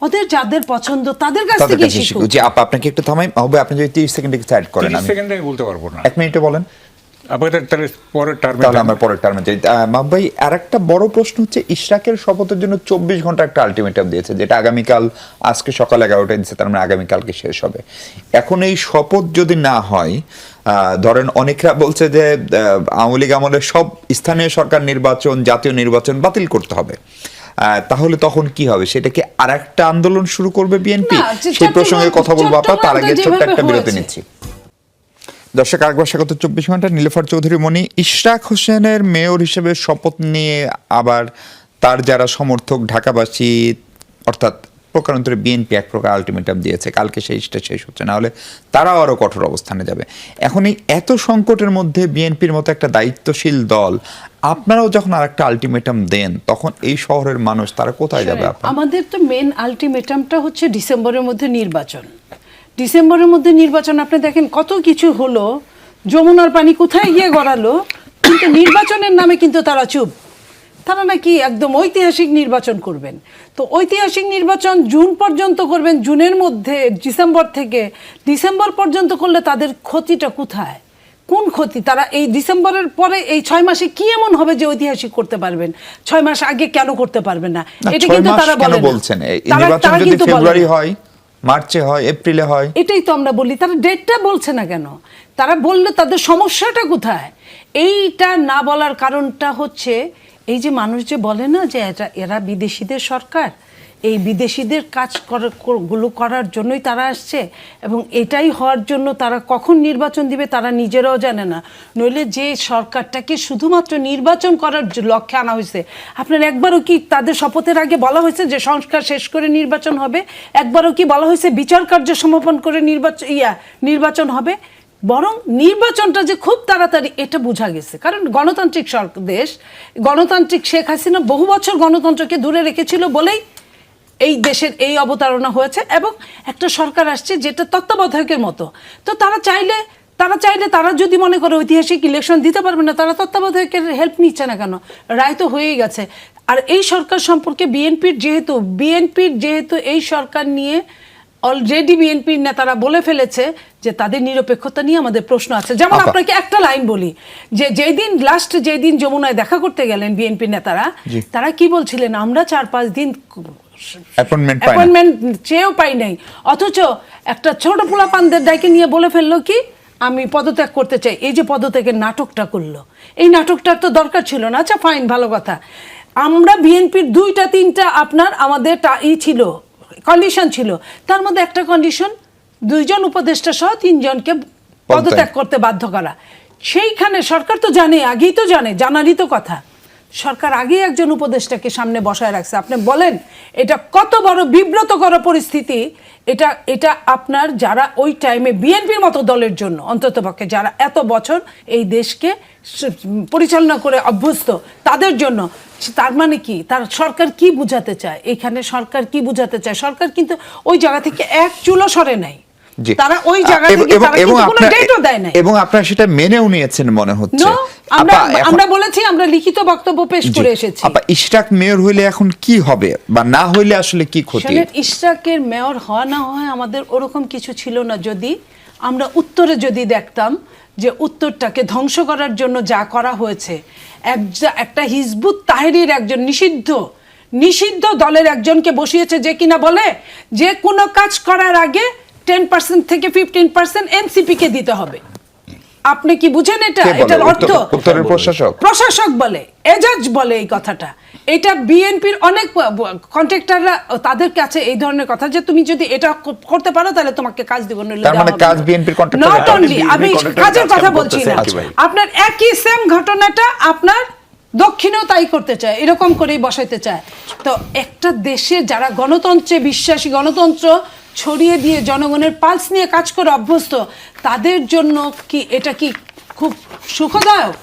Speaker 3: ওদের যাদের পছন্দ তাদের কাছ থেকে শিখুক।
Speaker 1: জি, আপনাকে একটু থামাই হবে, আপনি যদি 30 সেকেন্ডে কিছু অ্যাড করেন।
Speaker 2: 30 সেকেন্ডে বলতে পারবো না,
Speaker 1: 1 মিনিটে বলেন।
Speaker 2: আপনাদের তাহলে পরের টার্মে
Speaker 1: তাহলে আমরা পরের টার্মে যাই। মাহবুব ভাই, আর একটা বড় প্রশ্ন হচ্ছে, ইশরাকের শপথের জন্য 24 ঘন্টা একটা আলটিমেটাম দিয়েছে, যেটা আগামীকাল, আজকে সকাল 11টায় দিচ্ছে, তার মানে আগামীকালকে শেষ হবে। এখন এই শপথ যদি না হয়, ধরেন অনেকরা বলছে যে আওয়ামী লীগ আমলের সব স্থানীয় সরকার নির্বাচন, জাতীয় নির্বাচন বাতিল করতে হবে, তাহলে তখন কি হবে? সেটা কি আর একটা আন্দোলন শুরু করবে বিএনপি? সেই প্রসঙ্গে কথা বলবো আপা, তার আগে ছোট্ট একটা বিরতি নিচ্ছি। দর্শক, আরেকবার স্বাগত 24 ঘন্টা। নীলুফার চৌধুরী মনি। ইশরাক হোসেনের মেয়র হিসেবে শপথ নিয়ে আবার তার যারা সমর্থক ঢাকাবাসী, অর্থাৎ প্রকারান্তরে বিএনপি এক প্রকার আলটিমেটাম দিয়েছে, কালকে সেইটা শেষ হচ্ছে, না হলে তারাও আরো কঠোর অবস্থানে যাবে। এখন এই এত সংকটের মধ্যে বিএনপির মতো একটা দায়িত্বশীল দল, আপনারাও যখন আর একটা আলটিমেটাম দেন, তখন এই শহরের মানুষ তারা কোথায় যাবে?
Speaker 3: আমাদের তো মেন আলটিমেটামটা হচ্ছে ডিসেম্বরের মধ্যে নির্বাচন। ডিসেম্বরের মধ্যে নির্বাচন, আপনি দেখেন কত কিছু হলো, যমুনার পানি কোথায় গিয়ে গড়ালো, কিন্তু নির্বাচনের নামে কিন্তু তারা চুপ। তারা নাকি একদম ঐতিহাসিক নির্বাচন করবেন। তো ঐতিহাসিক নির্বাচন জুন পর্যন্ত করবেন, জুনের মধ্যে ডিসেম্বর থেকে ডিসেম্বর পর্যন্ত করলে তাদের ক্ষতিটা কোথায়? কোন ক্ষতি? তারা এই ডিসেম্বরের পরে এই 6 মাসে কি এমন হবে যে ঐতিহাসিক করতে পারবেন? 6 মাস আগে কেন করতে পারবেন না? এটা কিন্তু তারা বলে না।
Speaker 1: বলছেন নির্বাচন যদি ফেব্রুয়ারি হয়, মার্চে হয়, এপ্রিলে হয়,
Speaker 3: এটাই তো আমরা বলি। তারা ডেটটা বলছে না কেন? তারা বললে তাদের সমস্যাটা কোথায়? এইটা না বলার কারণটা হচ্ছে এই যে মানুষ যে বলে না যে এরা বিদেশিদের সরকার, এই বিদেশিদের কাজ গুলো করার জন্যই তারা আসছে, এবং এটাই হওয়ার জন্য তারা কখন নির্বাচন দিবে তারা নিজেরাও জানে না। নইলে যে সরকারটাকে শুধুমাত্র নির্বাচন করার লক্ষ্যে আনা হয়েছে, আপনার একবারও কি তাদের শপথের আগে বলা হয়েছে যে সংস্কার শেষ করে নির্বাচন হবে? একবারও কি বলা হয়েছে বিচার কার্য সমাপন করে নির্বাচন হবে? বরং নির্বাচনটা যে খুব তাড়াতাড়ি, এটা বোঝা গেছে। কারণ গণতান্ত্রিক দেশ, গণতান্ত্রিক শেখ হাসিনা বহু বছর গণতন্ত্রকে দূরে রেখেছিল বলেই এই দেশের এই অবতারণা হয়েছে, এবং একটা সরকার আসছে যেটা তত্ত্বাবধায়কের মতো। তো তারা চাইলে তারা যদি মনে করে ঐতিহাসিক ইলেকশন দিতে পারবে না, তারা তত্ত্বাবধায়কের হেল্প নিচ্ছে না কেন? রায় তো হয়েই গেছে। আর এই সরকার সম্পর্কে বিএনপির যেহেতু এই সরকার নিয়ে অলরেডি বিএনপির নেতারা বলে ফেলেছে যে তাদের নিরপেক্ষতা নিয়ে আমাদের প্রশ্ন আছে। যেমন আপনাকে একটা লাইন বলি, যে যেদিন যমুনায় দেখা করতে গেলেন বিএনপির নেতারা, তারা কি বলছিলেন? আমরা 4-5 দিন অ্যাপয়েন্টমেন্ট চেয়েও পাই নাই, অথচ একটা ছোট পোলাপানদের ডাইকে নিয়ে বলে ফেললো কি আমি পদত্যাগ করতে চাই। এই যে পদত্যাগের নাটকটা করলো, এই নাটকটার তো দরকার ছিল না। আচ্ছা ফাইন, ভালো কথা। আমরা বিএনপির 2-3টা আমাদের ছিল, কন্ডিশন ছিল। তার মধ্যে একটা কন্ডিশন 2 জন উপদেষ্টা সহ 3 জনকে পদত্যাগ করতে বাধ্য করা। সেইখানে সরকার তো জানে, আগেই তো জানারই তো কথা। সরকার আগেই একজন উপদেষ্টাকে সামনে বসায় রাখছে। আপনি বলেন এটা কত বড় বিব্রতকর পরিস্থিতি। এটা আপনার যারা ওই টাইমে বিএনপির মতো দলের জন্য, অন্ততপক্ষে যারা এত বছর এই দেশকে পরিচালনা করে অভ্যস্ত, তাদের জন্য। তার মানে কি, তার সরকার কি বুঝাতে চায়? এখানে সরকার কি বুঝাতে চায়? সরকার কিন্তু ওই জায়গা থেকে এক চুলো সরে নাই। তারা ওই জায়গা থেকে কোনো ডেটও দেয় নাই,
Speaker 1: এবং আপনারা সেটা মেনেও নিয়েছেন মনে হচ্ছে।
Speaker 3: আমরা বলেছি, আমরা লিখিত বক্তব্য পেশ করে এসেছি।
Speaker 1: ইশরাক মেয়র হইলে এখন কি হবে, বা না হইলে আসলে কি ক্ষতি?
Speaker 3: ইশরাকের মেয়র হওয়া না হয় আমাদের ওরকম কিছু ছিল না, যদি আমরা উত্তরে যদি দেখতাম যে উত্তরটাকে ধ্বংস করার জন্য যা করা হয়েছে। একটা হিজবুত তাহরির একজন নিষিদ্ধ দলের একজনকে বসিয়েছে, যে কিনা বলে যে কোনো কাজ করার আগে 10% থেকে 15% এনসিপি কে দিতে হবে। আপনি কি বুঝেন এটার অর্থ?
Speaker 1: উত্তরের
Speaker 3: প্রশাসক বলে, এজাজ বলে এই কথাটা। এটা বিএনপির অনেক কন্ট্রাক্টররা তাদের কাছে এই ধরনের কথা, যে তুমি যদি এটা করতে পারো তাহলে তোমাকে কাজ দিব।
Speaker 1: তার মানে কাজ বিএনপির কন্ট্রাক্টর,
Speaker 3: নট অনলি, আমি কাজের কথা বলছি না। আপনার একই সেম ঘটনাটা আপনার দক্ষিণেও তাই করতে চায়, এরকম করেই বসাইতে চায়। তো একটা দেশে যারা গণতন্ত্রে বিশ্বাসী, গণতন্ত্র ছড়িয়ে দিয়ে জনগণের পালস নিয়ে কাজ করে অভ্যস্ত, তাদের জন্য কি এটা কি খুব সুখদায়ক?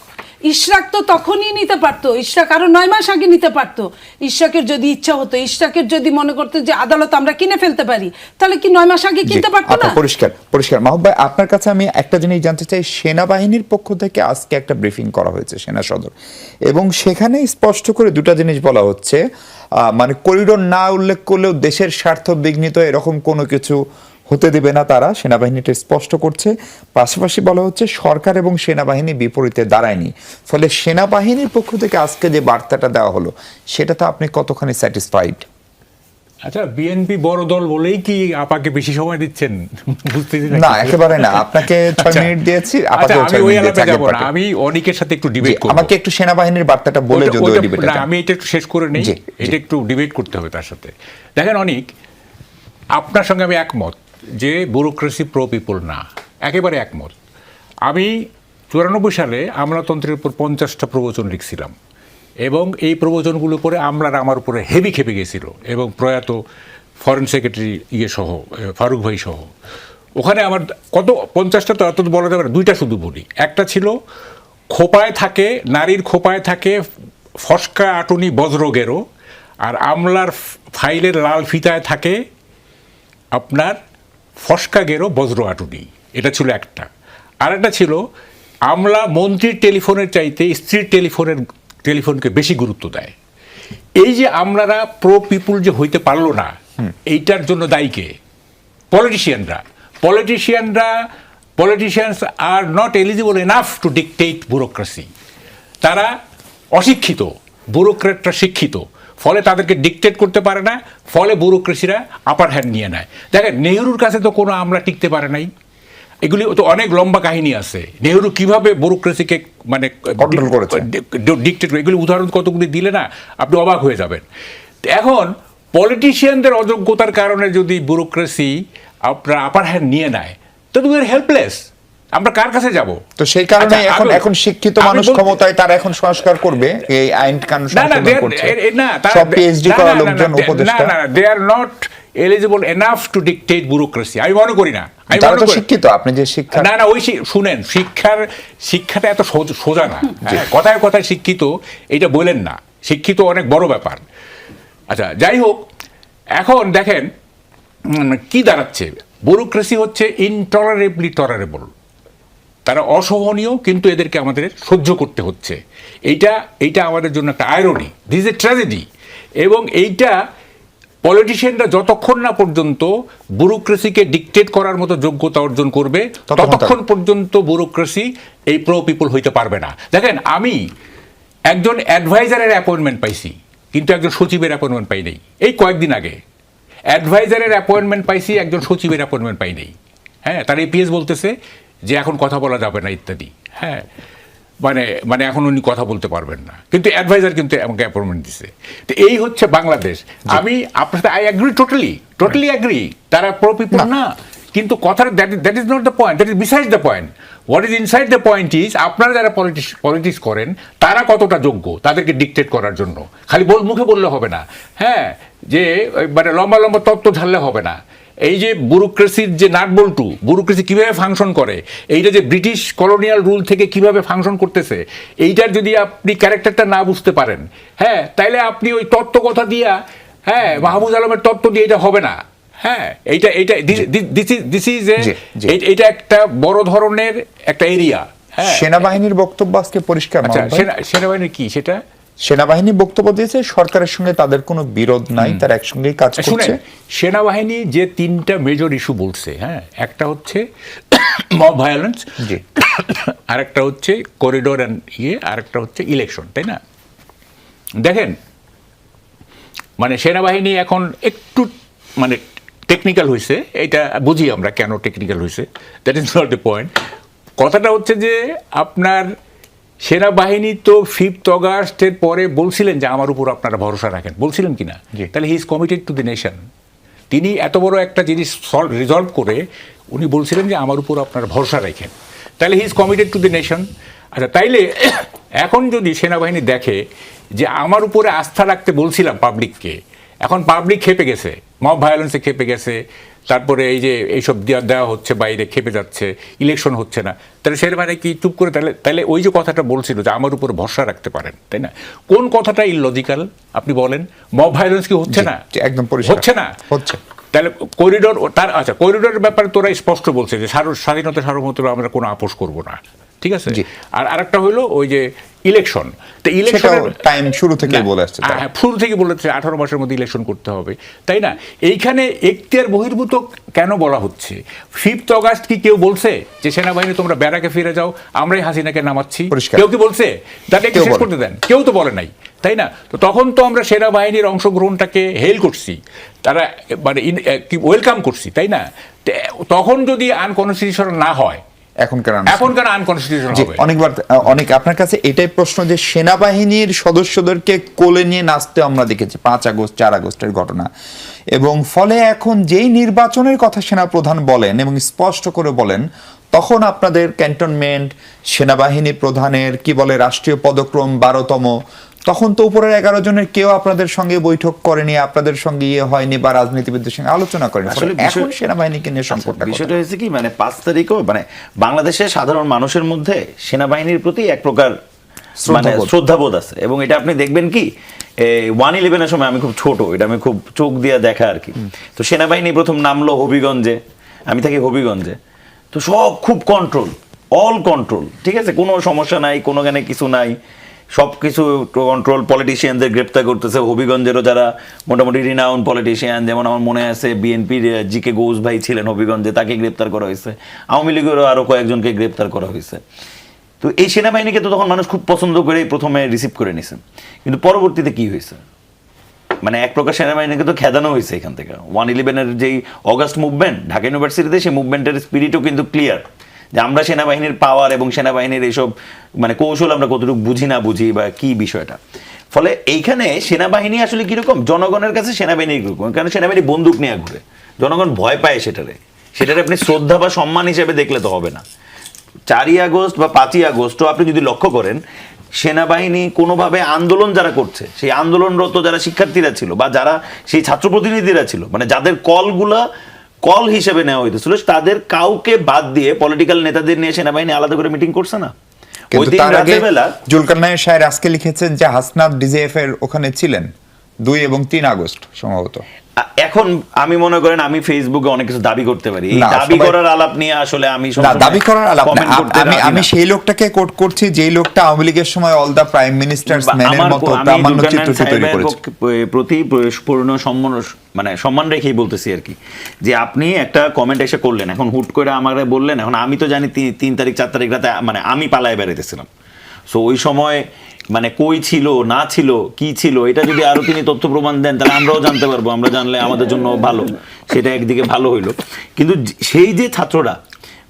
Speaker 3: ইশরাক তো তখনই নিতে পারতো, ইশরাক আরো 9 মাস আগে নিতে পারতো। ইশরাকের যদি ইচ্ছা হতো, ইশরাকের যদি মনে করতো যে আদালত আমরা কিনে ফেলতে পারি, তাহলে কি 9 মাস আগে কিনতে পারতো না?
Speaker 1: পরিষ্কার। মাহবুব ভাই, আপনার কাছে আমি একটা জিনিস জানতে চাই। সেনাবাহিনীর পক্ষ থেকে আজকে একটা ব্রিফিং করা হয়েছে, সেনা সদর, এবং সেখানে স্পষ্ট করে 2টা জিনিস বলা হচ্ছে। মানে করিডোর না উল্লেখ করলেও দেশের স্বার্থ বিঘ্নিত এরকম কোনো কিছু হতে দেবে না তারা, সেনাবাহিনীটা স্পষ্ট করছে। পাশাপাশি বলা হচ্ছে সরকার এবং সেনাবাহিনী বিপরীতে দাঁড়ায়নি, ফলে সেনাবাহিনীর পক্ষ থেকে আজকে যে বার্তাটা দেওয়া হলো সেটা তো আপনি কতখানি স্যাটিসফাইড?
Speaker 2: আচ্ছা, বিএনপি বড় দল বলেই কি আপাকে বেশি সময় দিচ্ছেন? বুঝতেছি
Speaker 1: না, একেবারে না, আপনাকে 6 মিনিট দিয়েছি, আপাতত
Speaker 2: আমি ওই আলাপে যাব না, আমি অনেকের সাথে একটু ডিবেট করব।
Speaker 1: আমাকে একটু সেনাবাহিনীর বার্তাটা বলে যদি ওই ডিবেটটা
Speaker 2: না, আমি এটা একটু শেষ করে নেই,
Speaker 1: জি,
Speaker 2: এটা একটু ডিবেট করতে হবে তার সাথে। দেখেন অনেক, আপনার সঙ্গে আমি একমত যে ব্যুরোক্রেসি প্রো পিপল না, একেবারে একমত। আমি 94 সালে আমলাতন্ত্রের উপর 50টা প্রবচন লিখছিলাম, এবং এই প্রবচনগুলো পরে আমলারা আমার উপরে হেভি খেপে গেছিল, এবং প্রয়াত ফরেন সেক্রেটারি সহ, ফারুক ভাই সহ। ওখানে আমার কত 50টা তো এত বলা যাবে না, 2টা শুধু বলি। একটা ছিল খোপায় থাকে, নারীর খোপায় থাকে ফসকা আটুনি বজ্রগেরো, আর আমলার ফাইলের লাল ফিতায় থাকে আপনার ফসকা গেরো বজ্র আটুনি। এটা ছিল একটা। আর একটা ছিল আমলা মন্ত্রীর টেলিফোনের চাইতে স্ত্রীর টেলিফোনকে বেশি গুরুত্ব দেয়। এই যে আমলারা প্রো পিপুল যে হইতে পারলো না, এইটার জন্য দায়ী কে? Politicians are not eligible enough to dictate bureaucracy. তারা অশিক্ষিত, ব্যুরোক্রেটরা শিক্ষিত, ফলে তাদেরকে ডিকটেট করতে পারে না, ফলে ব্যুরোক্রেসিরা আপার হ্যান্ড নিয়ে নেয়। দেখেন, নেহরুর কাছে তো কোনো আমলা টিকতে পারে নাই। এগুলি তো অনেক লম্বা কাহিনী আছে, নেহরু কিভাবে ব্যুরোক্রেসিকে মানে
Speaker 1: কন্ট্রোল করেছে,
Speaker 2: ডিকটেট, এগুলি উদাহরণ কতগুলি দিলে না আপনি অবাক হয়ে যাবেন। এখন পলিটিশিয়ানদের অযোগ্যতার কারণে যদি ব্যুরোক্রেসি আপনার আপার হ্যান্ড নিয়ে নেয়, তো উই আর হেল্পলেস। আমরা কার কাছে যাব?
Speaker 1: তো সেই কারণে এখন শিক্ষিত মানুষ ক্ষমতায়, তারা এখন সংস্কার করবে, এই আইন কানুন সংশোধন করছে, সব পিএইচডি করা লোকজন উপদেষ্টা।
Speaker 2: না, they are not eligible enough to dictate bureaucracy. আমি মনে করি না।
Speaker 1: তারা তো শিক্ষিত, আপনি যে শিক্ষা,
Speaker 2: না, ওই শুনেন, শিক্ষাটা এত সোজা না। কথায় কথায় শিক্ষিত এটা বলেন না, শিক্ষিত অনেক বড় ব্যাপার। আচ্ছা, যাই হোক, এখন দেখেন কি দাঁড়াচ্ছে। ব্যুরোক্রেসি হচ্ছে ইনটলারেবলি টলারেবল, তারা অসহনীয়, কিন্তু এদেরকে আমাদের সহ্য করতে হচ্ছে। এইটা আমাদের জন্য একটা irony, this is a tragedy. এবং এইটা পলিটিশিয়ানরা যতক্ষণ না পর্যন্ত ব্যুরোক্রেসিকে ডিকটেট করার মতো যোগ্যতা অর্জন করবে, ততক্ষণ পর্যন্ত ব্যুরোক্রেসি এই প্রো পিপল হইতে পারবে না। দেখেন, আমি একজন অ্যাডভাইজারের অ্যাপয়েন্টমেন্ট পাইছি, কিন্তু একজন সচিবের অ্যাপয়েন্টমেন্ট পাই নাই। এই কয়েকদিন আগে অ্যাডভাইজারের অ্যাপয়েন্টমেন্ট পাইছি, একজন সচিবের অ্যাপয়েন্টমেন্ট পাই নাই। হ্যাঁ, তার এপিএস বলতেছে যে এখন কথা বলা যাবে না ইত্যাদি। হ্যাঁ, মানে এখন উনি কথা বলতে পারবেন না, কিন্তু অ্যাডভাইজার কিন্তু আমাকে অ্যাপয়েন্টমেন্ট দিছে। তো এই হচ্ছে বাংলাদেশ। আমি আপনার সাথে আই অ্যাগ্রি, টোটালি অ্যাগ্রি, তারা প্রো পিপল না, কিন্তু কথার that is not the point, that is beside the point. What is inside the point is, আপনারা যারা পলিটিক্স করেন তারা কতটা যোগ্য তাদেরকে ডিকটেট করার জন্য। খালি মুখে বললে হবে না, হ্যাঁ, যে মানে লম্বা লম্বা তত্ত্ব ঝাললে হবে না। এই যে ব্যুরোক্রেসির যে নাটবল্টু, ব্যুরোক্রেসি কীভাবে ফাংশন করে, এইটা যে ব্রিটিশ কলোনিয়াল রুল থেকে কিভাবে ফাংশন করতেছে, এইটার যদি আপনি ক্যারেক্টারটা না বুঝতে পারেন, হ্যাঁ, তাইলে আপনি ওই তত্ত্ব কথা দিয়া, হ্যাঁ, মাহমুদ আলমের তত্ত্ব দিয়ে এটা হবে না। হ্যাঁ, এইটা একটা বড় ধরনের একটা এরিয়া। হ্যাঁ,
Speaker 1: সেনাবাহিনীর বক্তব্য আজকে পরিষ্কার।
Speaker 2: সেনাবাহিনীর কি সেটা?
Speaker 1: সেনাবাহিনী বক্তব্য দিয়েছে সরকারের সঙ্গে তাদের কোনো বিরোধ নাই, তারা একসঙ্গেই কাজ করছে।
Speaker 2: সেনাবাহিনী যে 3টা মেজর ইস্যু বলছে, হ্যাঁ, একটা হচ্ছে মব ভায়োলেন্স, আরেকটা হচ্ছে করিডোর আরেকটা হচ্ছে ইলেকশন, তাই না? দেখেন, মানে সেনাবাহিনী এখন একটু মানে টেকনিক্যাল হয়েছে, এটা বুঝি আমরা কেন টেকনিক্যাল হয়েছে, that is not the point. কথাটা হচ্ছে যে আপনার সেনাবাহিনী তো 5th অগাস্টের পরে বলছিলেন যে আমার উপর আপনারা ভরসা রাখেন, বলছিলেন কিনা? তাহলে he is committed to the nation. তিনি এত বড় একটা জিনিস রিজলভ করে উনি বলছিলেন যে আমার উপর আপনারা ভরসা রাখেন, তাহলে he is committed to the nation. আচ্ছা, তাইলে এখন যদি সেনাবাহিনী দেখে যে আমার উপরে আস্থা রাখতে বলছিলাম পাবলিককে, এখন পাবলিক খেপে গেছে, মব ভায়োলেন্সে খেপে গেছে, তারপরে এই যে এইসব দেওয়া হচ্ছে বাইরে, খেপে যাচ্ছে, ইলেকশন হচ্ছে না, তাহলে সেনাবাহিনী কি চুপ করে? তাহলে ওই যে কথাটা বলছিল যে আমার উপরে ভরসা রাখতে পারেন, তাই না? কোন কথাটা ইললজিক্যাল আপনি বলেন? মব ভায়োলেন্স কি হচ্ছে না?
Speaker 1: একদম
Speaker 2: হচ্ছে না,
Speaker 1: হচ্ছে।
Speaker 2: তাহলে করিডোর, আচ্ছা, করিডোরের ব্যাপারে তোরা স্পষ্ট বলছে যে স্বাধীনতা সার্বভৌমত্ব আমরা কোনো আপোষ করব না, ঠিক আছে।
Speaker 1: জি।
Speaker 2: আর আরেকটা হলো ওই যে ইলেকশন, তো
Speaker 1: সেটাও
Speaker 2: ইলেকশনের
Speaker 1: টাইম শুরু থেকেই বলে আসছে তারা।
Speaker 2: হ্যাঁ, শুরু থেকে বলেছে 18 মাসের মধ্যে ইলেকশন করতে হবে, তাই না? এইখানে এখতিয়ার বহির্ভূত কেন বলা হচ্ছে? 5 অগাস্ট কি কেউ বলছে যে সেনাবাহিনী তোমরা ব্যারাকে ফিরে যাও, আমরাই হাসিনাকে নামাচ্ছি?
Speaker 1: পরিষ্কার।
Speaker 2: কেউ কি বলছে? তাকে একটু
Speaker 1: কেউ
Speaker 2: শেষ
Speaker 1: বলে
Speaker 2: করতে দেন, কেউ তো বলে নাই, তাই না? তো তখন তো আমরা সেনাবাহিনীর অংশগ্রহণটাকে হেল করছি, তারা মানে কি ওয়েলকাম করছি, তাই না? তখন যদি আনকনস্টিটিউশনাল না হয়,
Speaker 1: এখন কেন
Speaker 2: এখন কেন আনকনস্টিটিউশনাল
Speaker 1: জি,
Speaker 2: হবে?
Speaker 1: অনেক আপনার কাছে এটাই প্রশ্ন যে সেনাবাহিনীর সদস্যদেরকে কোলে নিয়ে নাচতে আমরা দেখেছি 5 আগস্ট 4 আগস্টের ঘটনা, এবং ফলে এখন যেই নির্বাচনের কথা সেনাপ্রধান বলেন এবং স্পষ্ট করে বলেন, তখন আপনাদের ক্যান্টনমেন্ট, সেনাবাহিনী প্রধানের কি বলে রাষ্ট্রীয় পদক্রম 12তম, তখন তো উপরের 11 জনের কেউ আপনাদের সঙ্গে বৈঠক করেনি, আপনাদের সঙ্গে হয়নি বা রাজনীতিবিদদের সঙ্গে আলোচনা করেনি।
Speaker 4: আসলে
Speaker 1: এখন সেনাবাহিনীকে নিয়ে সংকটটা
Speaker 4: বিষয়টা হয়েছে কি, মানে 5 তারিখও মানে বাংলাদেশের সাধারণ মানুষের মধ্যে সেনাবাহিনীর প্রতি এক প্রকার মানে শ্রদ্ধাবোধ আছে, এবং এটা আপনি দেখবেন কি 1/11 সময়, আমি খুব ছোট, এটা আমি খুব চোখ দিয়ে দেখা আর কি। তো সেনাবাহিনী প্রথম নামলো হবিগঞ্জে, আমি থাকি হবিগঞ্জে, তো সব খুব কন্ট্রোল, অল কন্ট্রোল, ঠিক আছে, কোনো সমস্যা নাই, কোনো গানে কিছু নাই, সব কিছু কন্ট্রোল। পলিটিশিয়ানদের গ্রেপ্তার করতেছে, হবিগঞ্জেরও যারা মোটামুটি রিনাউন পলিটিশিয়ান, যেমন আমার মনে আছে বিএনপির জিকে ঘোষ ভাই ছিলেন হবিগঞ্জে, তাকে গ্রেপ্তার করা হয়েছে, আওয়ামী লীগেরও আরও কয়েকজনকে গ্রেপ্তার করা হয়েছে। তো এই সেনাবাহিনীকে তো তখন মানুষ খুব পছন্দ করে প্রথমে রিসিভ করে নিছেন, কিন্তু পরবর্তীতে কি হয়েছে, মানে এক প্রকার সেনাবাহিনীকে তো খেদানো হয়েছে এখান থেকে। 1/11-এর যেই অগাস্ট মুভমেন্ট ঢাকা ইউনিভার্সিটিতে, সেই মুভমেন্টের স্পিরিটও কিন্তু ক্লিয়ার যে আমরা সেনাবাহিনীর পাওয়ার এবং সেনাবাহিনীর এইসব মানে কৌশল আমরা কতটুকু বুঝি না বুঝি বা কি বিষয়টা। ফলে এইখানে সেনাবাহিনী আসলে কিরকম, জনগণের কাছে সেনাবাহিনী কিরকম, কারণ সেনাবাহিনী বন্দুক নিয়ে ঘুরে, জনগণ ভয় পায় সেটারে আপনি শ্রদ্ধা বা সম্মান হিসেবে দেখলে তো হবে না। 4ই আগস্ট বা 5ই আগস্টও আপনি যদি লক্ষ্য করেন, সেনাবাহিনী কোনোভাবে আন্দোলন যারা করছে, সেই আন্দোলনরত যারা শিক্ষার্থীরা ছিল বা যারা সেই ছাত্র প্রতিনিধিরা ছিল, মানে যাদের কল হিসেবে নেওয়া হইতেছিল, তাদের কাউকে বাদ দিয়ে পলিটিক্যাল নেতাদের নিয়ে সেনাবাহিনী আলাদা করে মিটিং করছে না।
Speaker 1: কিন্তু তার আগে জুলকারনায়ের শায়ের আজকে লিখেছেন যে হাসনাত ডিজিএফ এর ওখানে ছিলেন 2 এবং 3 আগস্ট সম্ভবত।
Speaker 4: এখন আমি মনে করেন আমি ফেসবুকে অনেক কিছু দাবি করতে পারি, এই দাবি করার আলাপ নিয়ে আসলে আমি
Speaker 1: দাবি করার আলাপ না, আমি সেই লোকটাকে কোট করছি যেই লোকটা আওয়ামী লীগের সময় অল দা প্রাইম মিনিস্টার্স ম্যানের মতো প্রামাণ্য চিত্র তৈরি করেছে।
Speaker 4: প্রতি পূর্ণ সম্মান রেখেই বলতেছি আর কি, যে আপনি একটা কমেন্ট এসে করলেন, এখন হুট করে আমারে বললেন, এখন আমি তো জানি 3 তারিখ 4 তারিখ রাতে মানে আমি পালায় বেড়াইতেছিলাম, সো ওই সময় মানে কই ছিল না ছিল কি ছিল, এটা যদি আরো তিনি তথ্য প্রমাণ দেন তাহলে আমরাও জানতে পারবো, আমরা জানলে আমাদের জন্য ভালো, সেটা একদিকে ভালো হইলো। কিন্তু সেই যে ছাত্ররা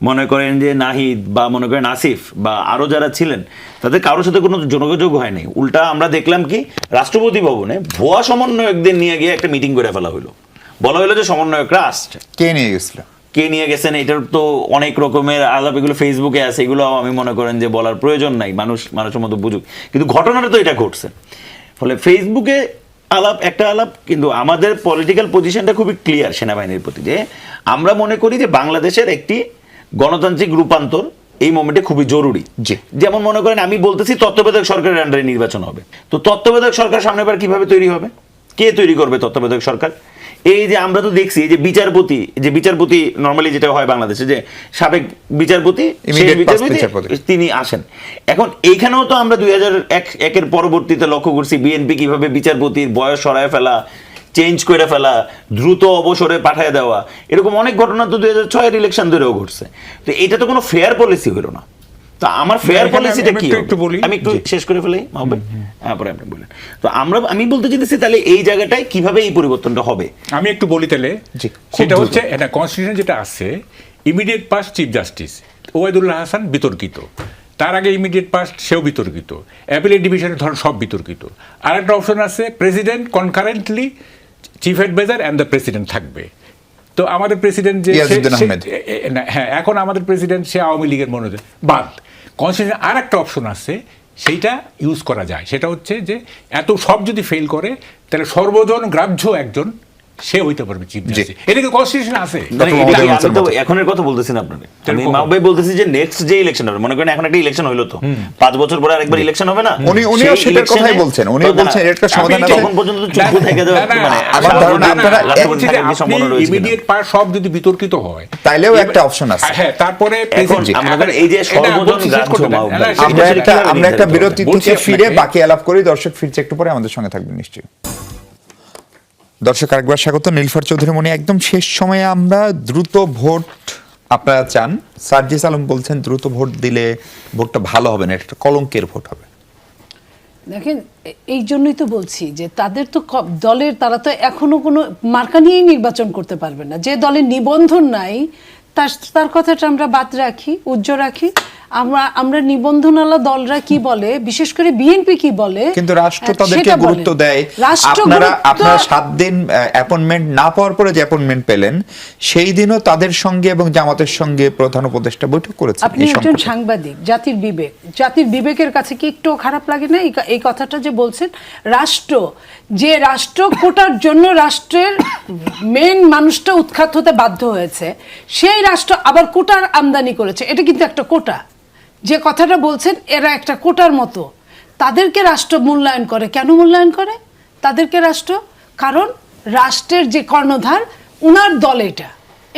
Speaker 4: মনে করেন যে নাহিদ বা মনে করেন আসিফ বা আরো যারা ছিলেন, তাদের কারোর সাথে কোনো যোগাযোগ হয়নি, উল্টা আমরা দেখলাম কি রাষ্ট্রপতি ভবনে ভুয়া সমন্বয়কদের নিয়ে গিয়ে একটা মিটিং করে ফেলা হলো, বলা হলো যে সমন্বয়করা আসছে।
Speaker 1: কে নিয়ে গেছিল,
Speaker 4: কে নিয়ে গেছেন, এটার তো অনেক রকমের আলাপ, এগুলো ফেসবুকে আছে, এগুলো আমি মনে করেন যে বলার প্রয়োজন নাই, মানুষের মতো বুঝুক, কিন্তু ঘটনাটা তো এটা ঘটছে। ফলে ফেসবুকে একটা আলাপ, কিন্তু আমাদের পলিটিক্যাল পজিশনটা খুবই ক্লিয়ার সেনাবাহিনীর প্রতি, যে আমরা মনে করি যে বাংলাদেশের একটি গণতান্ত্রিক রূপান্তর এই মোমেন্টে খুবই জরুরি। যেমন মনে করেন আমি বলতেছি তত্ত্বাবধায়ক সরকারের আন্ডারে নির্বাচন হবে, তো তত্ত্বাবধায়ক সরকার সামনেবার কিভাবে তৈরি হবে, কে তৈরি করবে তত্ত্বাবধায়ক সরকার? এই যে আমরা তো দেখছি যে বিচারপতি নরমালি যেটা হয় বাংলাদেশে, যে সাবেক বিচারপতি তিনি আসেন। এখন এইখানেও তো আমরা 2001-এর পরবর্তীতে লক্ষ্য করছি বিএনপি কিভাবে বিচারপতির বয়স সরায় ফেলা, চেঞ্জ করে ফেলা, দ্রুত অবসরে পাঠিয়ে দেওয়া, এরকম অনেক ঘটনা তো 2006-এর ইলেকশন ধরেও ঘটছে। তো এটা তো কোনো ফেয়ার পলিসি হলো না। তো আমার ফেয়ার পলিসিটা কি, আমি একটু শেষ করে ফেলাই হবে, পরে আপনি বলেন। তো আমি বলতে চাইতেছি তাহলে এই জায়গাটায় কিভাবে এই পরিবর্তনটা হবে,
Speaker 2: আমি একটু বলি তাহলে। সেটা হচ্ছে এটা কনস্টিটিউশন যেটা আছে, immediate past chief justice Obaidullah Hasan বিতর্কিত, তার আগে ইমিডিয়েট পাস্ট সেও বিতর্কিত, অ্যাপিলেট ডিভিশনের ধরন সব বিতর্কিত। আর একটা অপশন আছে president concurrently chief adviser and the president থাকবে। তো আমাদের প্রেসিডেন্ট যে হ্যাঁ, এখন আমাদের প্রেসিডেন্ট সে আওয়ামী লীগের মনোযোগ বাদ। কনস্টিটিউশন আর একটা অপশন আছে, সেইটা ইউজ করা যায়, সেটা হচ্ছে যে এত সব যদি ফেল করে তাহলে সর্বজন গ্রাহ্য একজন সে হইতে পারবে চিফ জাস্টিস। এটা কি কনস্টিটিউশন আছে?
Speaker 4: মানে
Speaker 1: ডক্টর
Speaker 4: এটা কি-
Speaker 1: মোহাম্মদ
Speaker 4: আমি তো
Speaker 1: হোসেন
Speaker 4: এখনের কথা বলতেছি না আপনাকে, আমি
Speaker 2: কখন?
Speaker 4: মাহবুব ভাই বলতেছি যে নেক্সট যে ইলেকশন হবে, মনে করেন এখন একটা ইলেকশন হইলো তো 5 বছর পরে আরেকবার ইলেকশন হবে না,
Speaker 1: উনিও
Speaker 4: সেই
Speaker 1: সেটার কথাই
Speaker 4: ইলেকশনে-
Speaker 1: বলছেন, উনিও
Speaker 4: তো না,
Speaker 1: বলছেন এর একটা সমাধান আছে।
Speaker 4: তখন পর্যন্ত তো চুপ থেকে যাবে,
Speaker 2: না, না,
Speaker 4: মানে
Speaker 1: আমার ধারণা আপনারা
Speaker 4: রাষ্ট্রপতি থাকার কি সম্ভাবনা রয়েছে কিনা?
Speaker 2: ইমিডিয়েট পার সব যদি বিতর্কিত হয়
Speaker 1: তাইলেও একটা অপশন আছে।
Speaker 2: হ্যাঁ, তারপরে
Speaker 4: এখন
Speaker 2: প্রেসিডেন্ট
Speaker 4: আমাদের এই যে সর্বজন গ্রাহ্য মাহবুব ভাই,
Speaker 1: আমরা একটা বিরতি
Speaker 2: বলছি
Speaker 1: থেকে ফিরে
Speaker 2: আপনাকে।
Speaker 1: বাকি আলাপ করি। দর্শক ফিরছে একটু পরে, আমাদের সঙ্গে থাকবেন নিশ্চয়ই। দর্শক আরেকবার স্বাগত। নীলফার চৌধুরী মনি, একদম শেষ সময়ে আমরা দ্রুত ভোট আপনারা চান। সার্জিস আলম বলছেন দ্রুত ভোট দিলে ভোটটা ভালো হবে না, এটা একটা কলঙ্কের ভোট হবে।
Speaker 3: দেখেন, এই জন্যই তো বলছি যে তাদের তো দলের, তারা তো এখনো কোনো মার্কা নিয়েই নির্বাচন করতে পারবে না। যে দলের নিবন্ধন নাই তার কথাটা আমরা বাদ রাখি, উজ্জ্বল রাখি। আমরা নিবন্ধনওয়ালা দলরা কি বলে, বিশেষ করে বিএনপি কি বলে,
Speaker 1: কিন্তু রাষ্ট্র তাদেরকে
Speaker 3: সেটা বলেন।
Speaker 1: গুরুত্ব দেয়।
Speaker 3: রাষ্ট্র
Speaker 1: আপনারা
Speaker 3: গুরুত্ব-
Speaker 1: 7 দিন অ্যাপয়েন্টমেন্ট না পাওয়ার পরে যে অ্যাপয়েন্টমেন্ট পেলেন, সেই দিনও তাদের সঙ্গে এবং জামাতের সঙ্গে প্রধান উপদেষ্টা বৈঠক করেছেন।
Speaker 3: আপনি
Speaker 1: এই
Speaker 3: একজন
Speaker 1: সংকটে।
Speaker 3: সাংবাদিক, জাতির বিবেকের কাছে কি একটু খারাপ লাগে না এই কথাটা যে বলছেন? রাষ্ট্র কোটার জন্য রাষ্ট্রের মেন মানুষটা উৎখাত হতে বাধ্য হয়েছে, সেই রাষ্ট্র আবার কোটার আমদানি করেছে। এটা কিন্তু একটা কোটা, যে কথাটা বলছেন এরা একটা কোটার মতো। তাদেরকে রাষ্ট্র মূল্যায়ন করে। কেন মূল্যায়ন করে তাদেরকে রাষ্ট্র? কারণ রাষ্ট্রের যে কর্ণধার, উনার দল,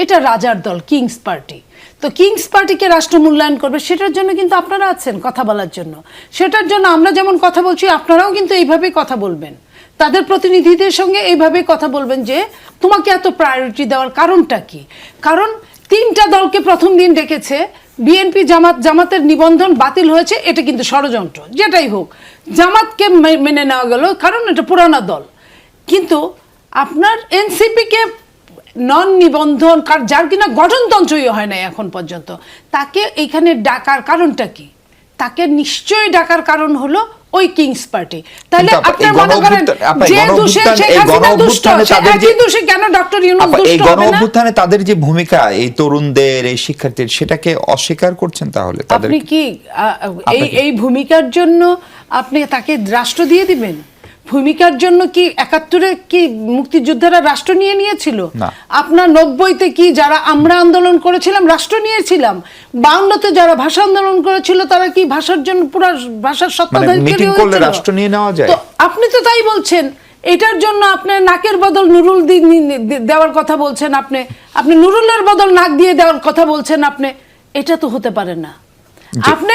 Speaker 3: এটা রাজার দল, কিংস পার্টি। তো কিংস পার্টিকে রাষ্ট্র মূল্যায়ন করবে, সেটার জন্য কিন্তু আপনারা আছেন কথা বলার জন্য। সেটার জন্য আমরা যেমন কথা বলছি, আপনারাও কিন্তু এইভাবেই কথা বলবেন, তাদের প্রতিনিধিদের সঙ্গে এইভাবেই কথা বলবেন যে তোমাকে এত প্রায়োরিটি দেওয়ার কারণটা কি। কারণ 3টা দলকে প্রথম দিন ডেকেছে, বিএনপি জামাতের নিবন্ধন বাতিল হয়েছে, এটা কিন্তু ষড়যন্ত্র। যেটাই হোক, জামাতকে মেনে নেওয়া গেল কারণ এটা পুরানা দল। কিন্তু আপনার এনসিপিকে নন নিবন্ধন, যার কিনা গঠনতন্ত্রই হয় না এখন পর্যন্ত, তাকে এইখানে ডাকার কারণটা কি? তাকে নিশ্চয়ই ডাকার কারণ হলো ওই কিংস পার্টি। তাহলে
Speaker 1: কিন্তু
Speaker 3: আপনি মনে করেন যে দোষে শেখ হাসিনা দুষ্ট, একই দোষে কেন ডক্টর ইউনূস
Speaker 1: এই
Speaker 3: দুষ্ট
Speaker 1: গণ
Speaker 3: হবে না?
Speaker 1: অভ্যুত্থানে তাদের যে ভূমিকা, এই তরুণদের, এই শিক্ষার্থীর, সেটাকে অস্বীকার করছেন তাহলে তাদের?
Speaker 3: আপনি কি এই ভূমিকার জন্য আপনি তাকে রাষ্ট্র দিয়ে দিবেন? ভূমিকার জন্য কি 71-এ কি মুক্তিযোদ্ধারা রাষ্ট্র নিয়েছিল?
Speaker 1: না।
Speaker 3: আপনার 90-তে কি যারা আমরা আন্দোলন করেছিলাম রাষ্ট্র নিয়েছিলাম? 52-তে যারা ভাষা আন্দোলন করেছিল তারা কি ভাষার জন্য পুরো ভাষার সত্তাধারী
Speaker 1: মিটিং করলে রাষ্ট্র নিয়ে নেওয়া যায়?
Speaker 3: তো আপনি তো তাই বলছেন। এটার জন্য আপনি নাকের বদল নুরুল দেওয়ার কথা বলছেন, আপনি নুরুলের বদল নাক দিয়ে দেওয়ার কথা বলছেন। এটা তো হতে পারে না। আপনি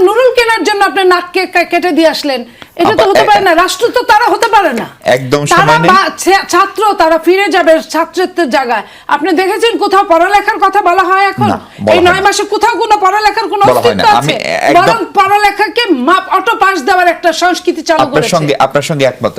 Speaker 3: নুরুল কেনার জন্য আপনি নাককে কেটে দিয়ে আসলেন, এটা তো হতে পারে না। রাষ্ট্র তো তারা হতে পারে না,
Speaker 1: একদম
Speaker 3: তারা
Speaker 1: সময় নেই।
Speaker 3: ছাত্র, তারা ফিরে যাবে ছাত্রত্বের জায়গায়। আপনি দেখেছেন কোথাও পড়ালেখার কথা বলা হয় এখন?
Speaker 1: না, বলা
Speaker 3: এই
Speaker 1: হয়
Speaker 3: 9 মাসে কোথাও কোনো পড়ালেখার কোনো
Speaker 1: বলা হয় না।
Speaker 3: অস্তিত্ব
Speaker 1: আমি
Speaker 3: আছে?
Speaker 1: একদম-
Speaker 3: বরং পড়ালেখাকে অটো পাস দেওয়ার একটা সংস্কৃতি চালু করেছে।
Speaker 1: আপনার সঙ্গে একমত।